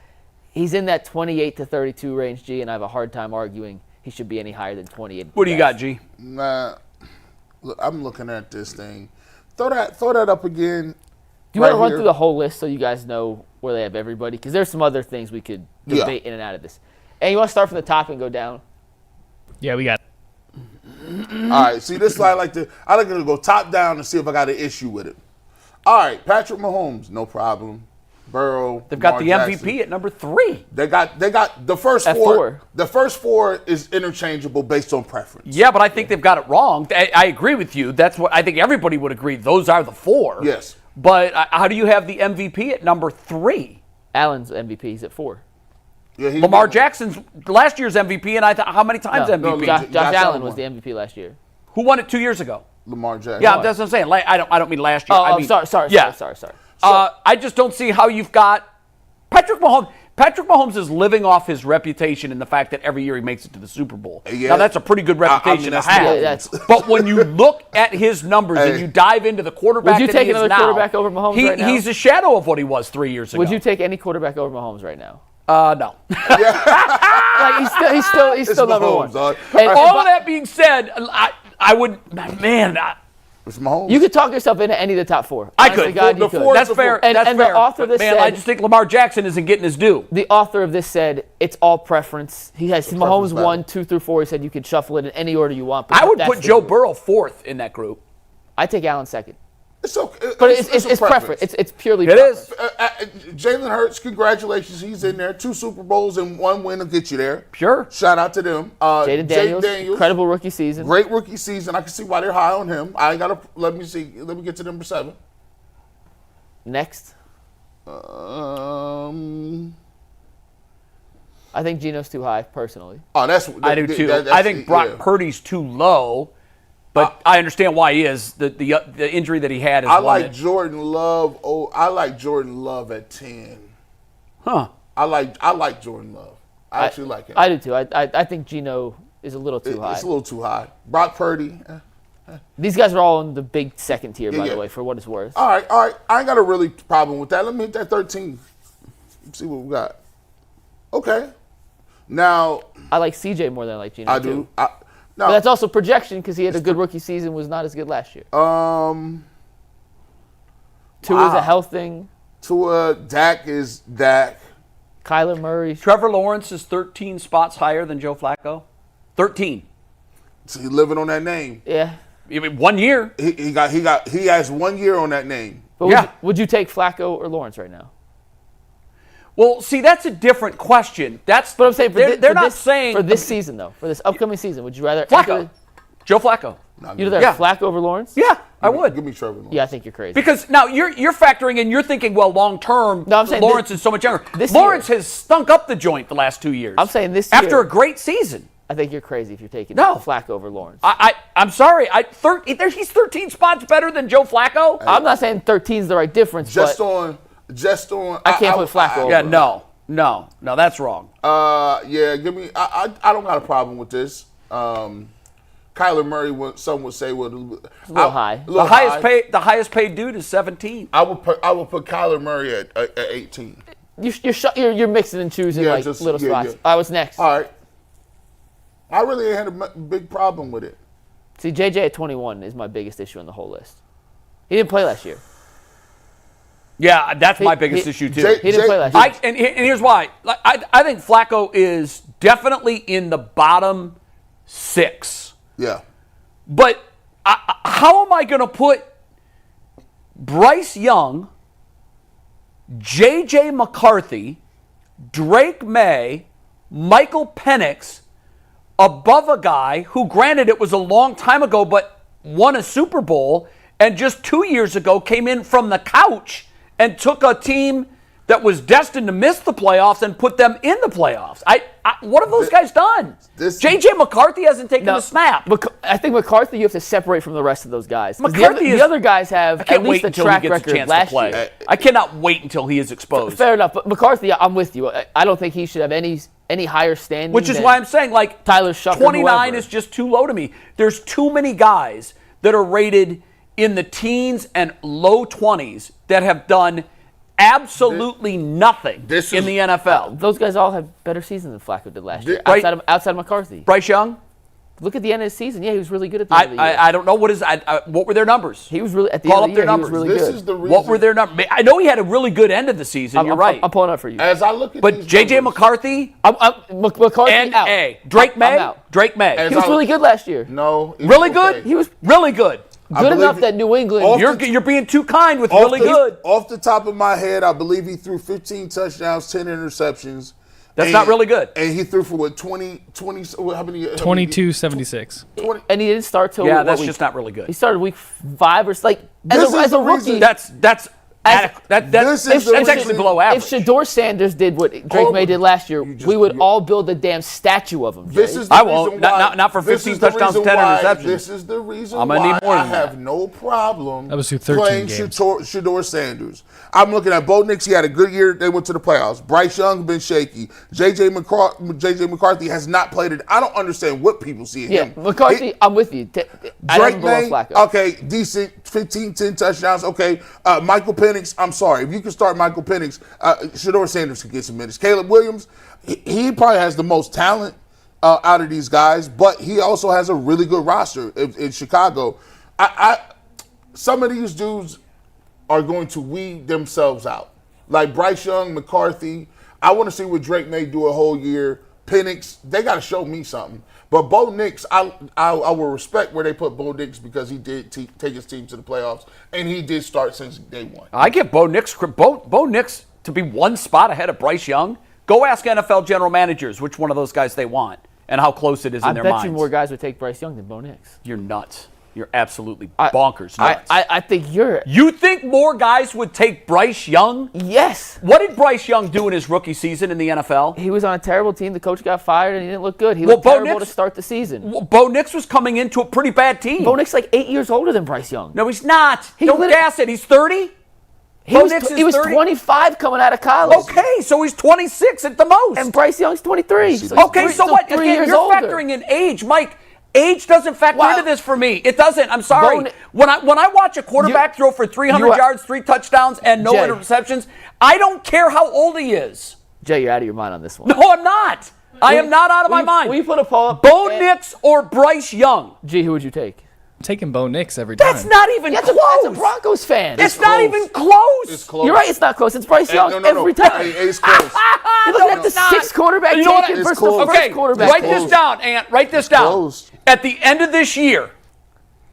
Speaker 3: He's in that 28 to 32 range, G, and I have a hard time arguing he should be any higher than 28.
Speaker 2: What do you got, G?
Speaker 5: Nah, look, I'm looking at this thing. Throw that up again.
Speaker 3: Do you want to run through the whole list so you guys know where they have everybody? Because there's some other things we could debate in and out of this. And you want to start from the top and go down?
Speaker 4: Yeah, we got it.
Speaker 5: All right, see, this is I like to go top down and see if I got an issue with it. All right, Patrick Mahomes, no problem. Burrow,
Speaker 2: they've got
Speaker 5: Lamar
Speaker 2: the MVP
Speaker 5: Jackson.
Speaker 2: at number 3.
Speaker 5: They got the first four. The first 4 is interchangeable based on preference.
Speaker 2: Yeah, but I think they've got it wrong. I agree with you. That's what I think everybody would agree. Those are the 4.
Speaker 5: Yes.
Speaker 2: But how do you have the MVP at number 3?
Speaker 3: Allen's MVP. He's at 4.
Speaker 5: Yeah,
Speaker 2: Lamar Jackson's last year's MVP, and how many times MVP?
Speaker 5: No,
Speaker 3: Josh Allen was the MVP last year.
Speaker 2: Who won it 2 years ago?
Speaker 5: Lamar Jackson.
Speaker 2: Yeah, that's what I'm saying. I don't mean last year.
Speaker 3: Sorry.
Speaker 2: I just don't see how you've got Patrick Mahomes. Patrick Mahomes is living off his reputation and the fact that every year he makes it to the Super Bowl.
Speaker 5: Yeah.
Speaker 2: Now, that's a pretty good reputation to have.
Speaker 3: Yeah,
Speaker 2: but when you look at his numbers and you dive into the quarterback
Speaker 3: would you
Speaker 2: that
Speaker 3: take
Speaker 2: he is
Speaker 3: another
Speaker 2: now,
Speaker 3: quarterback over Mahomes right now?
Speaker 2: He's a shadow of what he was 3 years ago.
Speaker 3: Would you take any quarterback over Mahomes right now?
Speaker 2: No.
Speaker 3: Like he's still number
Speaker 5: Mahomes,
Speaker 3: one.
Speaker 5: dog.
Speaker 2: All of that being said, I would, man,
Speaker 5: It's Mahomes.
Speaker 3: You could talk yourself into any of the top four.
Speaker 2: I
Speaker 3: Honestly,
Speaker 2: could.
Speaker 3: God, you could.
Speaker 2: That's fair.
Speaker 3: And,
Speaker 2: that's
Speaker 3: and
Speaker 2: fair.
Speaker 3: the author of this
Speaker 2: man,
Speaker 3: said,
Speaker 2: I just think Lamar Jackson isn't getting his due.
Speaker 3: the author of this said it's all preference. He has Mahomes
Speaker 5: battle.
Speaker 3: 1, 2 through 4. He said you could shuffle it in any order you want. But
Speaker 2: I would
Speaker 3: that's
Speaker 2: put
Speaker 3: the
Speaker 2: Joe
Speaker 3: rule.
Speaker 2: Burrow fourth in that group.
Speaker 3: I take Allen second.
Speaker 5: It's okay.
Speaker 3: But it's preference. It's purely
Speaker 2: It
Speaker 3: preference.
Speaker 2: is.
Speaker 5: Jalen Hurts, congratulations. He's in there. 2 Super Bowls and 1 win will get you there.
Speaker 2: Sure.
Speaker 5: Shout out to them.
Speaker 3: Jaden Daniels, incredible rookie season.
Speaker 5: Great rookie season. I can see why they're high on him. I ain't got to, let me see. Let me get to number 7.
Speaker 3: Next, I think Geno's too high, personally.
Speaker 2: I do too. I think Brock Purdy's too low, but I understand why he is. The injury that he had is
Speaker 5: I
Speaker 2: one
Speaker 5: like
Speaker 2: that,
Speaker 5: Jordan Love. Oh, I like Jordan Love at 10.
Speaker 2: Huh.
Speaker 5: I like Jordan Love. I actually like him.
Speaker 3: I do too. I think Geno is a little too high.
Speaker 5: It's a little too high. Brock Purdy.
Speaker 3: These guys are all in the big second tier, by
Speaker 5: Yeah.
Speaker 3: the way, for what it's worth.
Speaker 5: All right. I ain't got a really problem with that. Let me hit that 13. Let's see what we got. Okay. Now,
Speaker 3: I like CJ more than I like Geno.
Speaker 5: I
Speaker 3: too.
Speaker 5: do.
Speaker 3: But that's also projection because he had a good rookie season, was not as good last year. Tua is a health thing.
Speaker 5: Dak is Dak.
Speaker 3: Kyler Murray.
Speaker 2: Trevor Lawrence is 13 spots higher than Joe Flacco. 13.
Speaker 5: So he's living on that name.
Speaker 3: Yeah.
Speaker 2: I mean, 1 year.
Speaker 5: He has 1 year on that name.
Speaker 3: But would you take Flacco or Lawrence right now?
Speaker 2: Well, see, that's a different question. That's
Speaker 3: But I'm saying
Speaker 2: they're not saying
Speaker 3: for this season though. For this upcoming season, would you rather
Speaker 2: Flacco. Joe Flacco.
Speaker 3: You'd rather have Flacco over Lawrence?
Speaker 2: Yeah, I would.
Speaker 5: Give me Trevor Lawrence.
Speaker 3: Yeah, I think you're crazy.
Speaker 2: Because now you're factoring in, you're thinking, well, long term,
Speaker 3: No, I'm saying
Speaker 2: Lawrence
Speaker 3: this-
Speaker 2: is so much younger.
Speaker 3: this
Speaker 2: Lawrence
Speaker 3: year.
Speaker 2: has stunk up the joint the last 2 years.
Speaker 3: I'm saying this year.
Speaker 2: after a great season.
Speaker 3: I think you're crazy if you're taking
Speaker 2: No.
Speaker 3: Flacco over Lawrence.
Speaker 2: I'm sorry. He's 13 spots better than Joe Flacco.
Speaker 3: I'm not saying 13 is the right difference,
Speaker 5: Just
Speaker 3: but
Speaker 5: on.
Speaker 3: I can't put Flacco over.
Speaker 2: Yeah, no, that's wrong.
Speaker 5: Yeah, give me. I don't got a problem with this. Kyler Murray, some would say, was
Speaker 3: a little high.
Speaker 2: The highest paid dude is 17.
Speaker 5: I would put Kyler Murray at 18.
Speaker 3: You're mixing and choosing
Speaker 5: Yeah,
Speaker 3: like
Speaker 5: just-
Speaker 3: little
Speaker 5: yeah,
Speaker 3: spots.
Speaker 5: yeah.
Speaker 3: All right, what's next?
Speaker 5: All right. I really ain't had a big problem with it.
Speaker 3: See, JJ at 21 is my biggest issue on the whole list. He didn't play last year.
Speaker 2: Yeah, that's my biggest issue too.
Speaker 3: He didn't play last year.
Speaker 2: And here's why. I think Flacco is definitely in the bottom 6.
Speaker 5: Yeah.
Speaker 2: But how am I going to put Bryce Young, J.J. McCarthy, Drake May, Michael Penix above a guy who, granted, it was a long time ago, but won a Super Bowl and just 2 years ago came in from the couch and took a team that was destined to miss the playoffs and put them in the playoffs? What have those guys done? J.J. McCarthy hasn't taken a snap.
Speaker 3: I think McCarthy you have to separate from the rest of those guys.
Speaker 2: The
Speaker 3: other guys have at least a track record last
Speaker 2: year.
Speaker 3: year.
Speaker 2: I cannot wait until he is exposed.
Speaker 3: Fair enough, but McCarthy, I'm with you. I don't think he should have any higher standing.
Speaker 2: Which is why I'm saying, like,
Speaker 3: Tyler Shucker,
Speaker 2: 29
Speaker 3: whoever.
Speaker 2: is just too low to me. There's too many guys that are rated in the teens and low 20s that have done absolutely nothing in the NFL.
Speaker 3: Those guys all have better seasons than Flacco did last year,
Speaker 2: Right.
Speaker 3: outside of McCarthy.
Speaker 2: Bryce Young?
Speaker 3: Look at the end of the season. Yeah, he was really good at the end of the year.
Speaker 2: I don't know what were their numbers.
Speaker 3: He was really at the
Speaker 2: Call
Speaker 3: end of the
Speaker 2: up
Speaker 3: year.
Speaker 2: their
Speaker 3: He was
Speaker 2: numbers.
Speaker 3: really
Speaker 5: This
Speaker 3: good.
Speaker 5: is the reason.
Speaker 2: What were their numbers? I know he had a really good end of the season. You're right.
Speaker 3: I'm pulling up for you.
Speaker 5: As I look at
Speaker 2: But
Speaker 5: these
Speaker 2: J.J.
Speaker 5: numbers-
Speaker 2: McCarthy
Speaker 3: McCarthy
Speaker 2: and
Speaker 3: out.
Speaker 2: Drake
Speaker 3: I'm
Speaker 2: May?
Speaker 3: out.
Speaker 2: Drake May.
Speaker 5: As
Speaker 3: He was really good last year.
Speaker 5: No.
Speaker 2: Really good?
Speaker 3: He was
Speaker 2: Really good.
Speaker 3: good
Speaker 5: believe
Speaker 3: enough
Speaker 5: it-
Speaker 3: that New England.
Speaker 5: Off
Speaker 2: You're being too kind with really good.
Speaker 5: Off the top of my head, I believe he threw 15 touchdowns, 10 interceptions.
Speaker 2: That's not really good.
Speaker 5: And he threw for what, 20 how many?
Speaker 4: 22-76.
Speaker 5: 20.
Speaker 3: and he didn't start till
Speaker 2: Yeah,
Speaker 3: what
Speaker 2: that's
Speaker 3: week?
Speaker 2: just not really good.
Speaker 3: As a
Speaker 5: This is
Speaker 3: rookie.
Speaker 5: the reason-
Speaker 2: That's That's actually below average.
Speaker 3: If Shedeur Sanders did what Drake May did last year, we would all build a damn statue of him.
Speaker 2: I won't. Not for 15 touchdowns, 10 interceptions.
Speaker 5: This is the reason
Speaker 2: I'm
Speaker 5: why
Speaker 2: gonna need more
Speaker 5: I
Speaker 2: than that.
Speaker 5: have no problem
Speaker 4: That was through 13
Speaker 5: playing
Speaker 4: games.
Speaker 5: Shedeur Sanders. I'm looking at Bo Nix. He had a good year. They went to the playoffs. Bryce Young been shaky. JJ McCarthy has not played it. I don't understand what people see in him.
Speaker 3: McCarthy, I'm with you.
Speaker 5: Drake May, okay, decent, 15, 10 touchdowns. Okay, Michael Penix, I'm sorry. If you can start Michael Penix, Shedeur Sanders can get some minutes. Caleb Williams, he probably has the most talent out of these guys, but he also has a really good roster in Chicago. Some of these dudes are going to weed themselves out. Like Bryce Young, McCarthy. I want to see what Drake May do a whole year. Penix, they got to show me something. But Bo Nix, I will respect where they put Bo Nix because he did take his team to the playoffs, and he did start since day one.
Speaker 2: I give Bo Nix to be one spot ahead of Bryce Young. Go ask NFL general managers which one of those guys they want and how close it is in their minds.
Speaker 3: I bet you more guys would take Bryce Young than Bo Nix.
Speaker 2: You're nuts. You're absolutely bonkers nuts.
Speaker 3: I think you're...
Speaker 2: You think more guys would take Bryce Young?
Speaker 3: Yes.
Speaker 2: What did Bryce Young do in his rookie season in the NFL?
Speaker 3: He was on a terrible team. The coach got fired, and he didn't look good. He looked terrible to start the season.
Speaker 2: Bo Nix was coming into a pretty bad team.
Speaker 3: Bo Nix is like 8 years older than Bryce Young.
Speaker 2: No, he's not. Don't gas it. He's 30?
Speaker 3: He was 25 coming out of college.
Speaker 2: Okay, so he's 26 at the most.
Speaker 3: And Bryce Young's 23. So
Speaker 2: what? Again, you're factoring in age, Mike. Age doesn't factor into this for me. It doesn't. I'm sorry. When I watch a quarterback throw for 300 yards, 3 touchdowns, and no interceptions, I don't care how old he is.
Speaker 3: Jay, you're out of your mind on this one.
Speaker 2: No, I'm not. I am not out of my mind.
Speaker 3: We put a poll up.
Speaker 2: Bo Nix or Bryce Young?
Speaker 3: G, who would you take?
Speaker 4: I'm taking Bo Nix every time.
Speaker 2: That's not even close.
Speaker 3: That's a Broncos fan.
Speaker 2: It's not even close.
Speaker 5: It's close.
Speaker 3: You're right. It's not close. It's Bryce Young every time.
Speaker 5: It's close.
Speaker 3: You're looking at the sixth quarterback taken versus the first quarterback.
Speaker 2: Write this down, Ant. Write this down.
Speaker 5: Close.
Speaker 2: At the end of this year,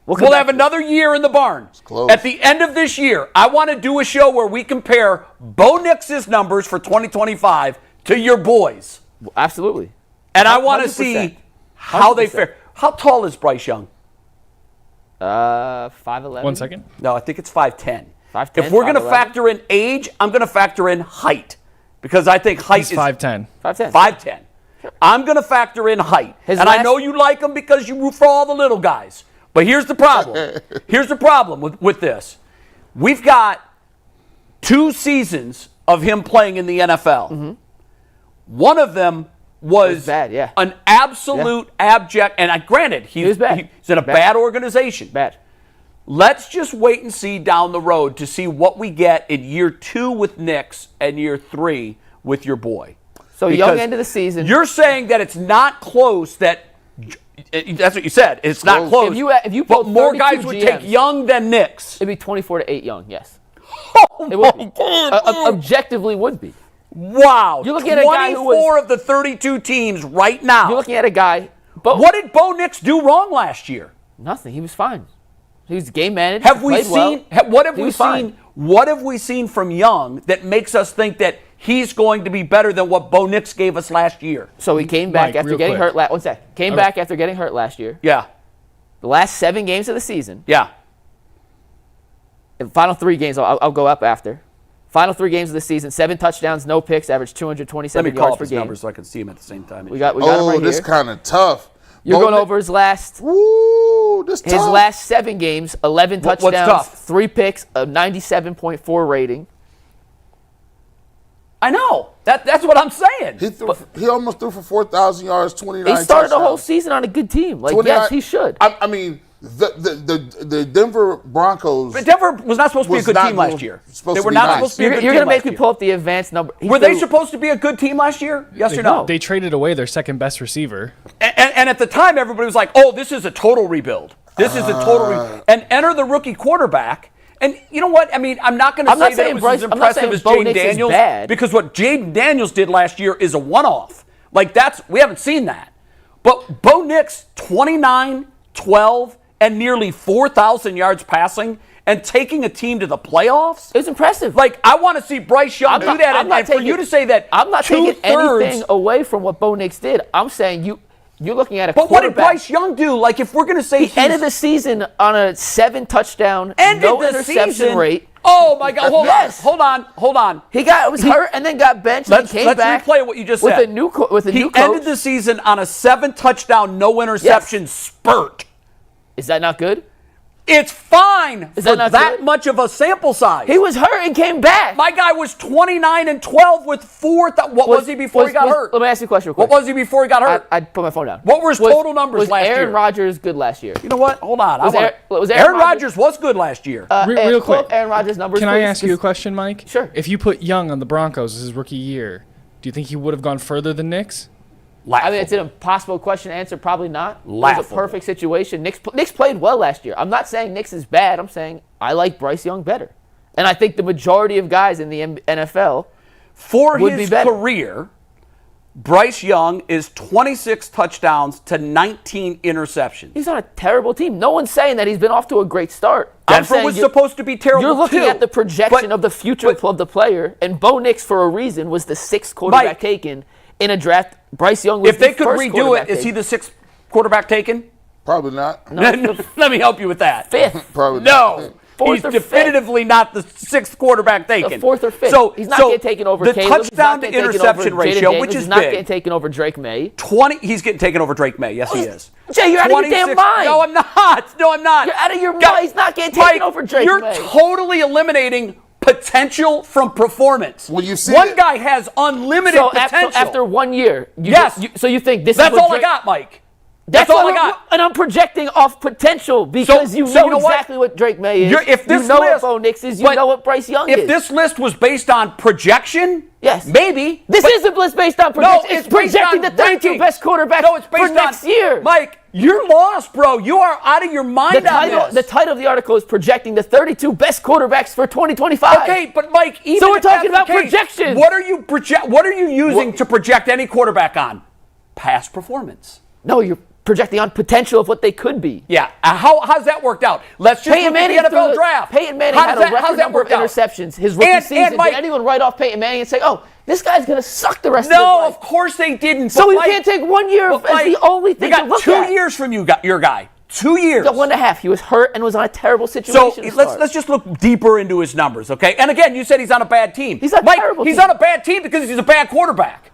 Speaker 2: we'll have another year in the barn. At the end of this year, I want to do a show where we compare Bo Nix's numbers for 2025 to your boys.
Speaker 3: Absolutely.
Speaker 2: And I want to see how they fare. How tall is Bryce Young?
Speaker 3: 5'11".
Speaker 4: 1 second.
Speaker 2: No, I think it's 5'10".
Speaker 3: 5'10",
Speaker 2: If we're going to
Speaker 3: 5'11".
Speaker 2: factor in age, I'm going to factor in height because I think height
Speaker 4: He's
Speaker 2: is
Speaker 4: 5'10".
Speaker 3: 5'10".
Speaker 2: 5'10". I'm going to factor in height. I know you like him because you root for all the little guys. But here's the problem. Here's the problem with this. We've got 2 seasons of him playing in the NFL. Mm-hmm. One of them was
Speaker 3: bad,
Speaker 2: an absolute abject, and granted, he's in a bad organization.
Speaker 3: Bad.
Speaker 2: Let's just wait and see down the road to see what we get in year 2 with Nix and year 3 with your boy.
Speaker 3: So young end of the season.
Speaker 2: You're saying that it's not close. That's what you said. It's not close.
Speaker 3: If you
Speaker 2: but more guys would take Young than Nix.
Speaker 3: It'd be 24-8 Young. Yes.
Speaker 2: Oh
Speaker 3: it would be. Objectively would be.
Speaker 2: Wow.
Speaker 3: You're looking at a guy who was
Speaker 2: 24 of the 32 teams right now.
Speaker 3: You're looking at a guy.
Speaker 2: What did Bo Nix do wrong last year?
Speaker 3: Nothing. He was fine. He was game managed.
Speaker 2: Have we seen? What have we seen?
Speaker 3: Fine.
Speaker 2: What have we seen from Young that makes us think that he's going to be better than what Bo Nix gave us last year?
Speaker 3: So he came back after getting hurt. One sec. Came back after getting hurt last year.
Speaker 2: Yeah.
Speaker 3: The last 7 games of the season.
Speaker 2: Yeah.
Speaker 3: The final 3 games, I'll go up after. Final 3 games of the season, 7 touchdowns, no picks, averaged 227 yards per game.
Speaker 2: Let me call up his numbers so I can see him at the same time.
Speaker 3: We got him right here.
Speaker 5: This kind of tough.
Speaker 3: You're going over his last.
Speaker 5: Woo, this tough.
Speaker 3: His last 7 games, 11 touchdowns, 3 picks, a 97.4 rating.
Speaker 2: I know. That's what I'm saying.
Speaker 5: He almost threw for 4,000 yards, 29
Speaker 3: He started
Speaker 5: touchdowns.
Speaker 3: the whole season on a good team. Yes, he should.
Speaker 5: I mean, the Denver Broncos.
Speaker 2: But Denver was not supposed to be a good team last year. They were not supposed to be a good team.
Speaker 3: You're going to make me pull up the advanced number.
Speaker 2: Were they supposed to be a good team last year? Yes or no?
Speaker 4: They traded away their second best receiver.
Speaker 2: And at the time, everybody was like, oh, this is a total rebuild. This is a total rebuild. And enter the rookie quarterback. And you know what? I mean, I'm not going to say that it was as impressive as Jaden Daniels because what Jaden Daniels did last year is a one-off. We haven't seen that. But Bo Nix, 29, 12, and nearly 4,000 yards passing and taking a team to the playoffs.
Speaker 3: It's impressive.
Speaker 2: I want to see Bryce Young do that. And for you to say that
Speaker 3: I'm not taking anything away from what Bo Nix did. I'm saying you're looking at a quarterback.
Speaker 2: But what did Bryce Young do? If we're going to say
Speaker 3: the end of the season on a 7 touchdown, no interception rate.
Speaker 2: Oh my God! Hold on.
Speaker 3: He was hurt and then got benched.
Speaker 2: Let's
Speaker 3: and came back
Speaker 2: replay what you just
Speaker 3: with
Speaker 2: said.
Speaker 3: A new coach.
Speaker 2: He ended the season on a 7-touchdown, no interception spurt.
Speaker 3: Is that not good?
Speaker 2: It's fine for that
Speaker 3: good?
Speaker 2: much of a sample size.
Speaker 3: He was hurt and came back.
Speaker 2: My guy was 29-12 with 4. What was he before he got hurt?
Speaker 3: Let me ask you a question real quick.
Speaker 2: What was he before he got hurt?
Speaker 3: I'd put my phone down.
Speaker 2: What were his total numbers last year?
Speaker 3: Was Aaron Rodgers good last year?
Speaker 2: You know what? Hold on.
Speaker 3: Was
Speaker 2: Aaron Rodgers was good last year.
Speaker 4: Real quick.
Speaker 3: Aaron Rodgers' numbers.
Speaker 4: Can I ask you a question, Mike?
Speaker 3: Sure.
Speaker 4: If you put Young on the Broncos his rookie year, do you think he would have gone further than Knicks?
Speaker 3: I mean, it's an impossible question to answer. Probably not. It was a perfect situation. Knicks played well last year. I'm not saying Knicks is bad. I'm saying I like Bryce Young better. And I think the majority of guys in the NFL would be better.
Speaker 2: Career, Bryce Young is 26 touchdowns to 19 interceptions.
Speaker 3: He's on a terrible team. No one's saying that he's been off to a great start.
Speaker 2: Denver was supposed to be terrible,
Speaker 3: You're looking at the projection of the future of the player, and Bo Nix, for a reason, was the 6th quarterback taken in a draft. Bryce Young was
Speaker 2: if they could redo it, is he the 6th quarterback taken?
Speaker 5: Probably not.
Speaker 3: No.
Speaker 2: Let me help you with that.
Speaker 3: 5th.
Speaker 5: Probably
Speaker 2: No.
Speaker 5: not.
Speaker 2: He's definitively not the 6th quarterback taken.
Speaker 3: The 4th or 5th.
Speaker 2: So
Speaker 3: he's not getting taken over
Speaker 2: the
Speaker 3: Caleb.
Speaker 2: touchdown to interception ratio, which is
Speaker 3: he's not
Speaker 2: big.
Speaker 3: getting taken over Drake May.
Speaker 2: He's getting taken over Drake May. Yes, he is.
Speaker 3: Jay, you're out of your damn mind.
Speaker 2: No, I'm not. No, I'm not.
Speaker 3: You're out of your mind. He's not getting taken over Drake
Speaker 2: You're
Speaker 3: May.
Speaker 2: totally eliminating potential from performance.
Speaker 5: Well, you see
Speaker 2: one guy has unlimited potential.
Speaker 3: After 1 year, so you think this
Speaker 2: That's
Speaker 3: is
Speaker 2: all I got, Mike. That's all I got.
Speaker 3: And I'm projecting off potential because you know exactly what Drake May is.
Speaker 2: If this
Speaker 3: you know
Speaker 2: list,
Speaker 3: what Bo Nix is. You know what Bryce Young is.
Speaker 2: If this list was based on projection,
Speaker 3: yes,
Speaker 2: maybe.
Speaker 3: This isn't list based on projection.
Speaker 2: No,
Speaker 3: it's projecting the 32 best quarterbacks for next year.
Speaker 2: Mike, you're lost, bro. You are out of your mind on this.
Speaker 3: The title of the article is projecting the 32 best quarterbacks for 2025.
Speaker 2: Okay, but Mike, even
Speaker 3: so we're talking about projections.
Speaker 2: What are you using to project any quarterback on? Past performance.
Speaker 3: No, you're projecting on potential of what they could be.
Speaker 2: Yeah. How's that worked out? Let's just look at the NFL draft.
Speaker 3: Peyton Manning had a record number of interceptions his rookie season. Did anyone write off Peyton Manning and say, oh, this guy's going to suck the rest of his life?
Speaker 2: No, of course they didn't.
Speaker 3: So you can't take 1 year as the only thing to look at.
Speaker 2: We got 2 years from your guy. 2 years.
Speaker 3: He got 1.5. He was hurt and was on a terrible situation.
Speaker 2: So let's just look deeper into his numbers, okay? And again, you said he's on a bad team.
Speaker 3: He's on a terrible team.
Speaker 2: He's on a bad team because he's a bad quarterback.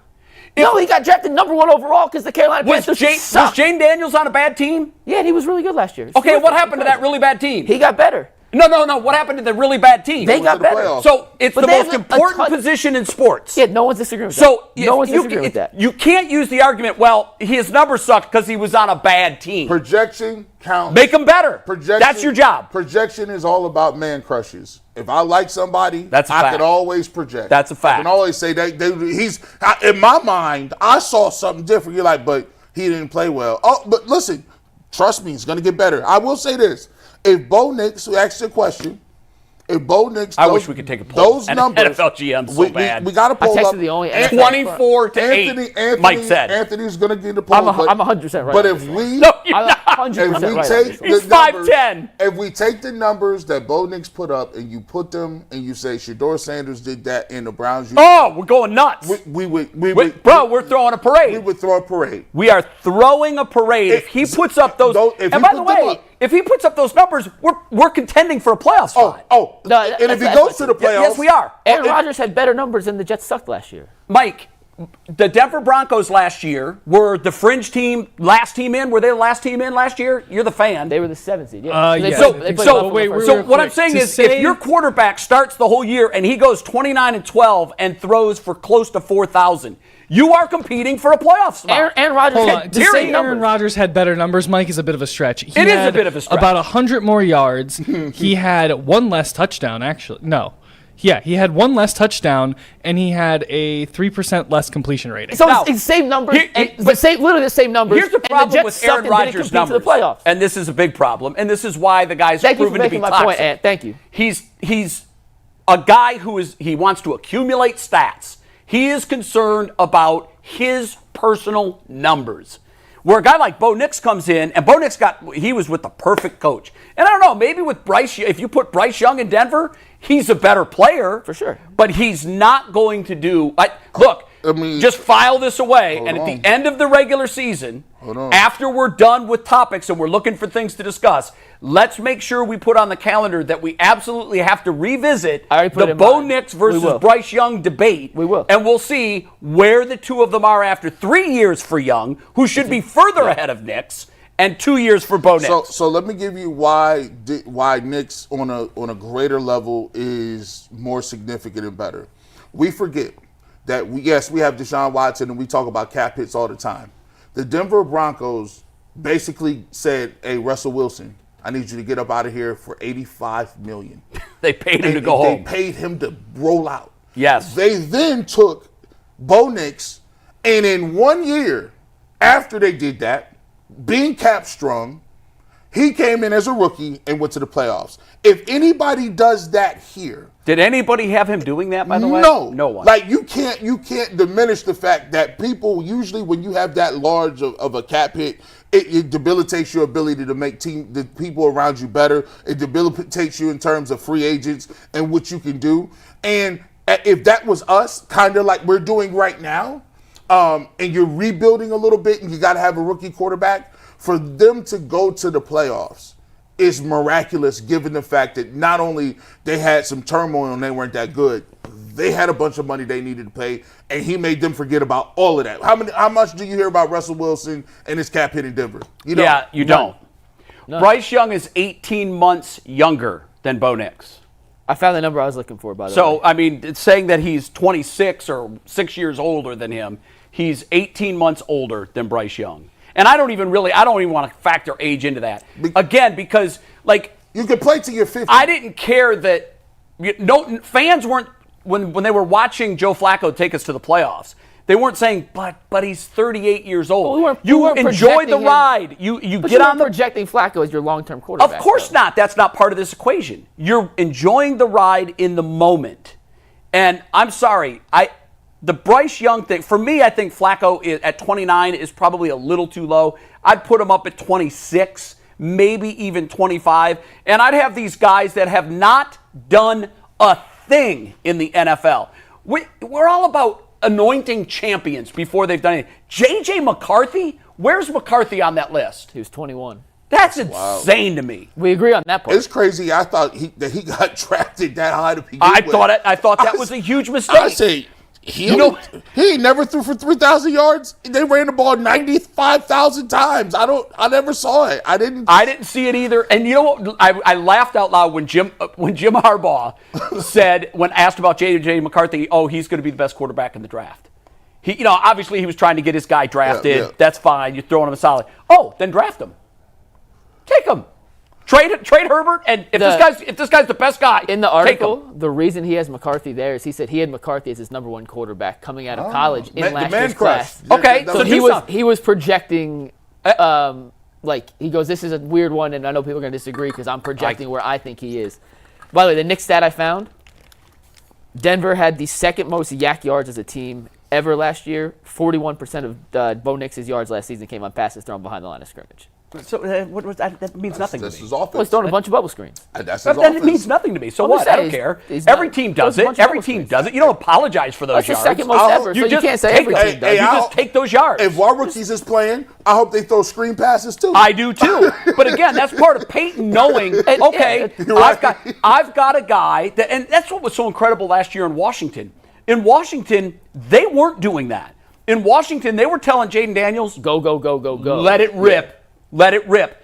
Speaker 3: No, he got drafted number 1 overall because the Carolina Panthers
Speaker 2: Was Jane Daniels on a bad team?
Speaker 3: Yeah, and he was really good last year.
Speaker 2: Okay, what happened to that really bad team?
Speaker 3: He got better.
Speaker 2: No. What happened to the really bad team?
Speaker 3: They got better.
Speaker 2: So it's the most important position in sports.
Speaker 3: Yeah, no one's disagreeing with
Speaker 2: that.
Speaker 3: No one's disagreeing with that.
Speaker 2: You can't use the argument, well, his numbers sucked because he was on a bad team.
Speaker 5: Projection counts.
Speaker 2: Make him better. That's your job.
Speaker 5: Projection is all about man crushes. If I like somebody, I can always project.
Speaker 2: That's a fact.
Speaker 5: I can always say that he's in my mind. I saw something different. You're like, but he didn't play well. Oh, but listen, trust me, it's going to get better. I will say this: if Bo Nix, who asked the question, if Bo Nix,
Speaker 2: I wish we could take a poll.
Speaker 5: Those numbers,
Speaker 2: NFL GM so bad.
Speaker 5: We got to poll up.
Speaker 3: The only
Speaker 2: 24-8. Mike said
Speaker 5: Anthony's going to get the poll.
Speaker 3: I'm 100% right.
Speaker 5: But if we,
Speaker 2: he's 5'10".
Speaker 5: If we take the numbers that Bo Nix put up and you put them and you say Shedeur Sanders did that in the Browns,
Speaker 2: we're going nuts.
Speaker 5: We would,
Speaker 2: we're throwing a parade.
Speaker 5: We would throw a parade.
Speaker 2: We are throwing a parade. If he puts up those, and by the way, if he puts up those numbers, we're contending for a playoff spot.
Speaker 5: And if he goes to the playoffs,
Speaker 2: yes, we are.
Speaker 3: Aaron Rodgers had better numbers than the Jets sucked last year.
Speaker 2: Mike, the Denver Broncos last year were the fringe team, last team in. Were they the last team in last year? You're the fan.
Speaker 3: They were the 7th seed. Yeah.
Speaker 2: So what I'm saying is, if your quarterback starts the whole year and he goes 29-12 and throws for close to 4,000. You are competing for a playoff spot.
Speaker 3: Aaron Rodgers had
Speaker 4: to say Aaron Rodgers had better numbers, Mike, is a bit of a stretch.
Speaker 2: It is a bit of a stretch.
Speaker 4: About 100 more yards. He had 1 less touchdown, actually. No. Yeah, he had 1 less touchdown, and he had a 3% less completion rating.
Speaker 3: So it's the same numbers, literally the same numbers.
Speaker 2: Here's the problem with Aaron Rodgers' numbers,
Speaker 3: to the playoffs.
Speaker 2: And this is a big problem, and this is why the guy's proven to be toxic.
Speaker 3: Thank you for making my point, Ant. Thank you.
Speaker 2: He's a guy he wants to accumulate stats. He is concerned about his personal numbers. Where a guy like Bo Nix comes in, and Bo Nix he was with the perfect coach. And I don't know, maybe with if you put Bryce Young in Denver, he's a better player.
Speaker 3: For sure.
Speaker 2: But he's not going to do, just file this away, and at the end of the regular season, after we're done with topics and we're looking for things to discuss, let's make sure we put on the calendar that we absolutely have to revisit the Bo Nix versus Bryce Young debate.
Speaker 3: We will.
Speaker 2: And we'll see where the two of them are after 3 years for Young, who should be further ahead of Nix, and 2 years for Bo Nix.
Speaker 5: So let me give you why Nix on a greater level is more significant and better. We forget that we have Deshaun Watson and we talk about cap hits all the time. The Denver Broncos basically said, "Hey, Russell Wilson, I need you to get up out of here for $85 million."
Speaker 2: They paid him to go home.
Speaker 5: They paid him to roll out.
Speaker 2: Yes.
Speaker 5: They then took Bo Nix, and in 1 year after they did that, being cap strong, he came in as a rookie and went to the playoffs. If anybody does that here,
Speaker 2: did anybody have him doing that, by the way? No one.
Speaker 5: Like you can't diminish the fact that people usually, when you have that large of a cap hit, it debilitates your ability to make the people around you better. It debilitates you in terms of free agents and what you can do. And if that was us, kind of like we're doing right now, and you're rebuilding a little bit and you got to have a rookie quarterback, for them to go to the playoffs is miraculous, given the fact that not only they had some turmoil and they weren't that good, they had a bunch of money they needed to pay, and he made them forget about all of that. How much do you hear about Russell Wilson and his cap hit in Denver? You
Speaker 2: don't. Bryce Young is 18 months younger than Bo Nix.
Speaker 3: I found the number I was looking for, by the way.
Speaker 2: So, I mean, it's saying that he's 26 or 6 years older than him. He's 18 months older than Bryce Young. And I don't even want to factor age into that. Again, because, like,
Speaker 5: you could play to your 50.
Speaker 2: I didn't care that fans weren't, when they were watching Joe Flacco take us to the playoffs, they weren't saying, but he's 38 years old.
Speaker 3: Well,
Speaker 2: you enjoy the ride. You get on the
Speaker 3: projecting Flacco as your long-term quarterback.
Speaker 2: Of course not. That's not part of this equation. You're enjoying the ride in the moment. And I'm sorry, the Bryce Young thing, for me, I think Flacco at 29 is probably a little too low. I'd put him up at 26, maybe even 25. And I'd have these guys that have not done a thing in the NFL. We're all about anointing champions before they've done anything. J.J. McCarthy? Where's McCarthy on that list?
Speaker 3: He was 21.
Speaker 2: That's insane to me.
Speaker 3: We agree on that part.
Speaker 5: It's crazy. I thought that he got drafted that high to begin with.
Speaker 2: I thought that was a huge mistake.
Speaker 5: I say, he never threw for 3,000 yards. They ran the ball 95,000 times. I never saw it. I didn't see it either.
Speaker 2: And you know what? I laughed out loud when Jim Harbaugh said, when asked about J.J. McCarthy, he's going to be the best quarterback in the draft. Obviously he was trying to get his guy drafted. Yeah. That's fine. You're throwing him a solid. Then draft him. Take him. Trade Herbert, and if this guy's the best guy
Speaker 3: in the article, the reason he has McCarthy there is he said he had McCarthy as his number one quarterback coming out of college in last year's class.
Speaker 2: Okay,
Speaker 3: so he was projecting. He goes, this is a weird one, and I know people are going to disagree because I'm projecting where I think he is. By the way, the Knicks stat I found: Denver had the second most yak yards as a team ever last year. 41% of Bo Nix's yards last season came on passes thrown behind the line of scrimmage.
Speaker 2: So what was that? That means nothing to me.
Speaker 5: This is offense.
Speaker 3: Well, he's throwing a bunch of bubble screens.
Speaker 2: That means nothing to me. So what? I don't care. Every team does it. Every team does it. You don't apologize for those yards.
Speaker 3: That's the second most ever. You can't say every team does.
Speaker 2: You just take those yards.
Speaker 5: If our rookies is playing, I hope they throw screen passes too.
Speaker 2: I do too. But again, that's part of Peyton knowing. Okay, I've got a guy that, and that's what was so incredible last year in Washington. In Washington, they weren't doing that. In Washington, they were telling Jaden Daniels,
Speaker 3: go.
Speaker 2: Let it rip. Let it rip.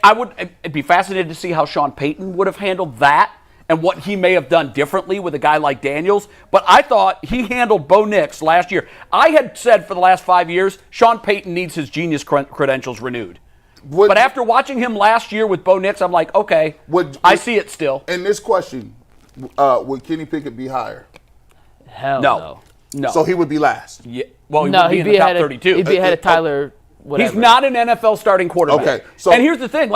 Speaker 2: I'd be fascinated to see how Sean Payton would have handled that and what he may have done differently with a guy like Daniels. But I thought he handled Bo Nix last year. I had said for the last 5 years, Sean Payton needs his genius credentials renewed. But after watching him last year with Bo Nix, I'm like, okay, I see it still.
Speaker 5: In this question, would Kenny Pickett be higher?
Speaker 3: Hell no.
Speaker 5: So he would be last?
Speaker 2: Yeah. Well, he would be in the top 32.
Speaker 3: He'd be ahead of Tyler. Whatever.
Speaker 2: He's not an NFL starting quarterback.
Speaker 5: Okay,
Speaker 2: and here's the thing,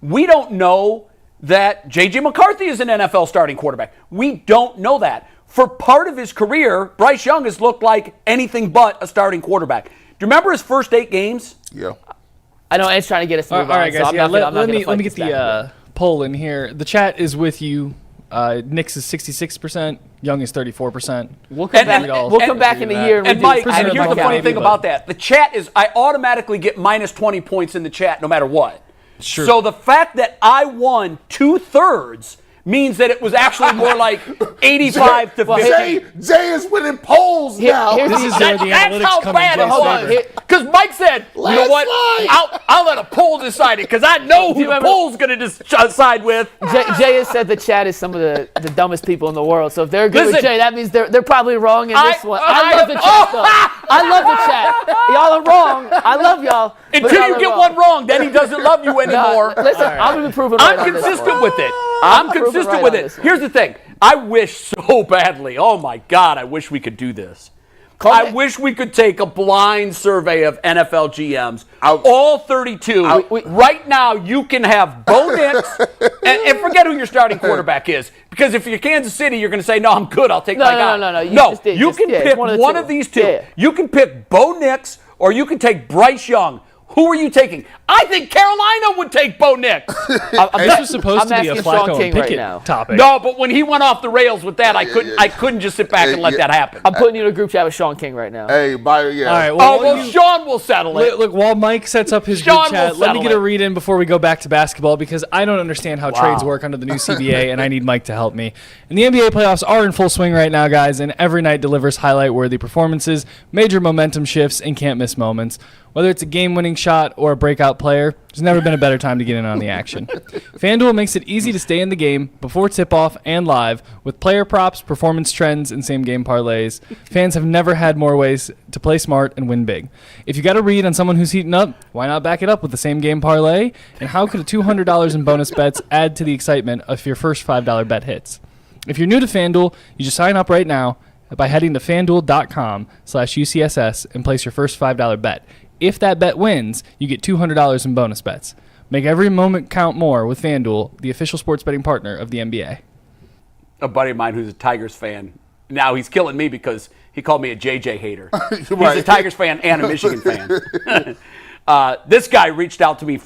Speaker 2: we don't know that J.J. McCarthy is an NFL starting quarterback. We don't know that. For part of his career, Bryce Young has looked like anything but a starting quarterback. Do you remember his first 8 games?
Speaker 5: Yeah.
Speaker 3: I know Ed's trying to get us to move on.
Speaker 4: All right, guys. Let me get the poll in here. The chat is with you. Knicks is 66%, Young is 34%.
Speaker 3: We'll come back in a year.
Speaker 2: And Mike, and here's the funny thing about that. The chat is, I automatically get minus 20 points in the chat no matter what.
Speaker 4: Sure.
Speaker 2: So the fact that I won 2/3 means that it was actually more like 85 to 50.
Speaker 5: Jay is winning polls now.
Speaker 4: This is where the
Speaker 2: That's
Speaker 4: analytics
Speaker 2: how
Speaker 4: come
Speaker 2: bad
Speaker 4: in
Speaker 2: it was.
Speaker 4: Jay's favor.
Speaker 2: Because Mike said, you know what?
Speaker 5: Landslide.
Speaker 2: I'll let a poll decide it because I know who the poll's going to decide with.
Speaker 3: Jay has said the chat is some of the dumbest people in the world. So if they're good with
Speaker 2: Listen,
Speaker 3: Jay, that means they're probably wrong in this one. I love the chat, though. I love the chat. Y'all are wrong. I love y'all.
Speaker 2: Until you get one wrong, then he doesn't love you anymore.
Speaker 3: Listen, I'm going to be proven right
Speaker 2: I'm
Speaker 3: on this
Speaker 2: consistent
Speaker 3: one.
Speaker 2: with it. I'm consistent
Speaker 3: right
Speaker 2: with
Speaker 3: on
Speaker 2: it.
Speaker 3: this one.
Speaker 2: Here's the thing. I wish so badly. Oh, my God, I wish we could do this. I wish we could take a blind survey of NFL GMs, all 32. Right now, you can have Bo Nix, and forget who your starting quarterback is. Because if you're Kansas City, you're going to say, no, I'm good, I'll take my guy.
Speaker 3: No.
Speaker 2: You can pick one of these two.
Speaker 3: Yeah.
Speaker 2: You can pick Bo Nix, or you can take Bryce Young. Who are you taking? I think Carolina would take Bo Nix.
Speaker 4: This was supposed to be a
Speaker 3: asking Sean
Speaker 4: Flacco
Speaker 3: King
Speaker 4: and
Speaker 3: right
Speaker 4: Pickett
Speaker 3: now.
Speaker 4: topic.
Speaker 2: No, but when he went off the rails with that, I couldn't just sit back and let that happen.
Speaker 3: I'm putting you in a group chat with Sean King right now.
Speaker 5: Hey, yeah.
Speaker 4: All right.
Speaker 2: Well, Sean will settle it.
Speaker 4: Look, while Mike sets up his
Speaker 2: Sean
Speaker 4: group chat,
Speaker 2: will
Speaker 4: let me
Speaker 2: settle
Speaker 4: get a
Speaker 2: it.
Speaker 4: read in before we go back to basketball because I don't understand how trades work under the new CBA, and I need Mike to help me. And the NBA playoffs are in full swing right now, guys, and every night delivers highlight-worthy performances, major momentum shifts, and can't-miss moments. Whether it's a game-winning shot or a breakout player, there's never been a better time to get in on the action. FanDuel makes it easy to stay in the game before tip-off and live with player props, performance trends, and same-game parlays. Fans have never had more ways to play smart and win big. If you got a read on someone who's heating up, why not back it up with the same-game parlay? And how could a $200 in bonus bets add to the excitement if your first $5 bet hits? If you're new to FanDuel, you just sign up right now by heading to FanDuel.com/UCSS and place your first $5 bet. If that bet wins, you get $200 in bonus bets. Make every moment count more with FanDuel, the official sports betting partner of the NBA.
Speaker 2: A buddy of mine who's a Tigers fan, now he's killing me because he called me a JJ hater. He's a Tigers fan and a Michigan fan. This guy reached out to me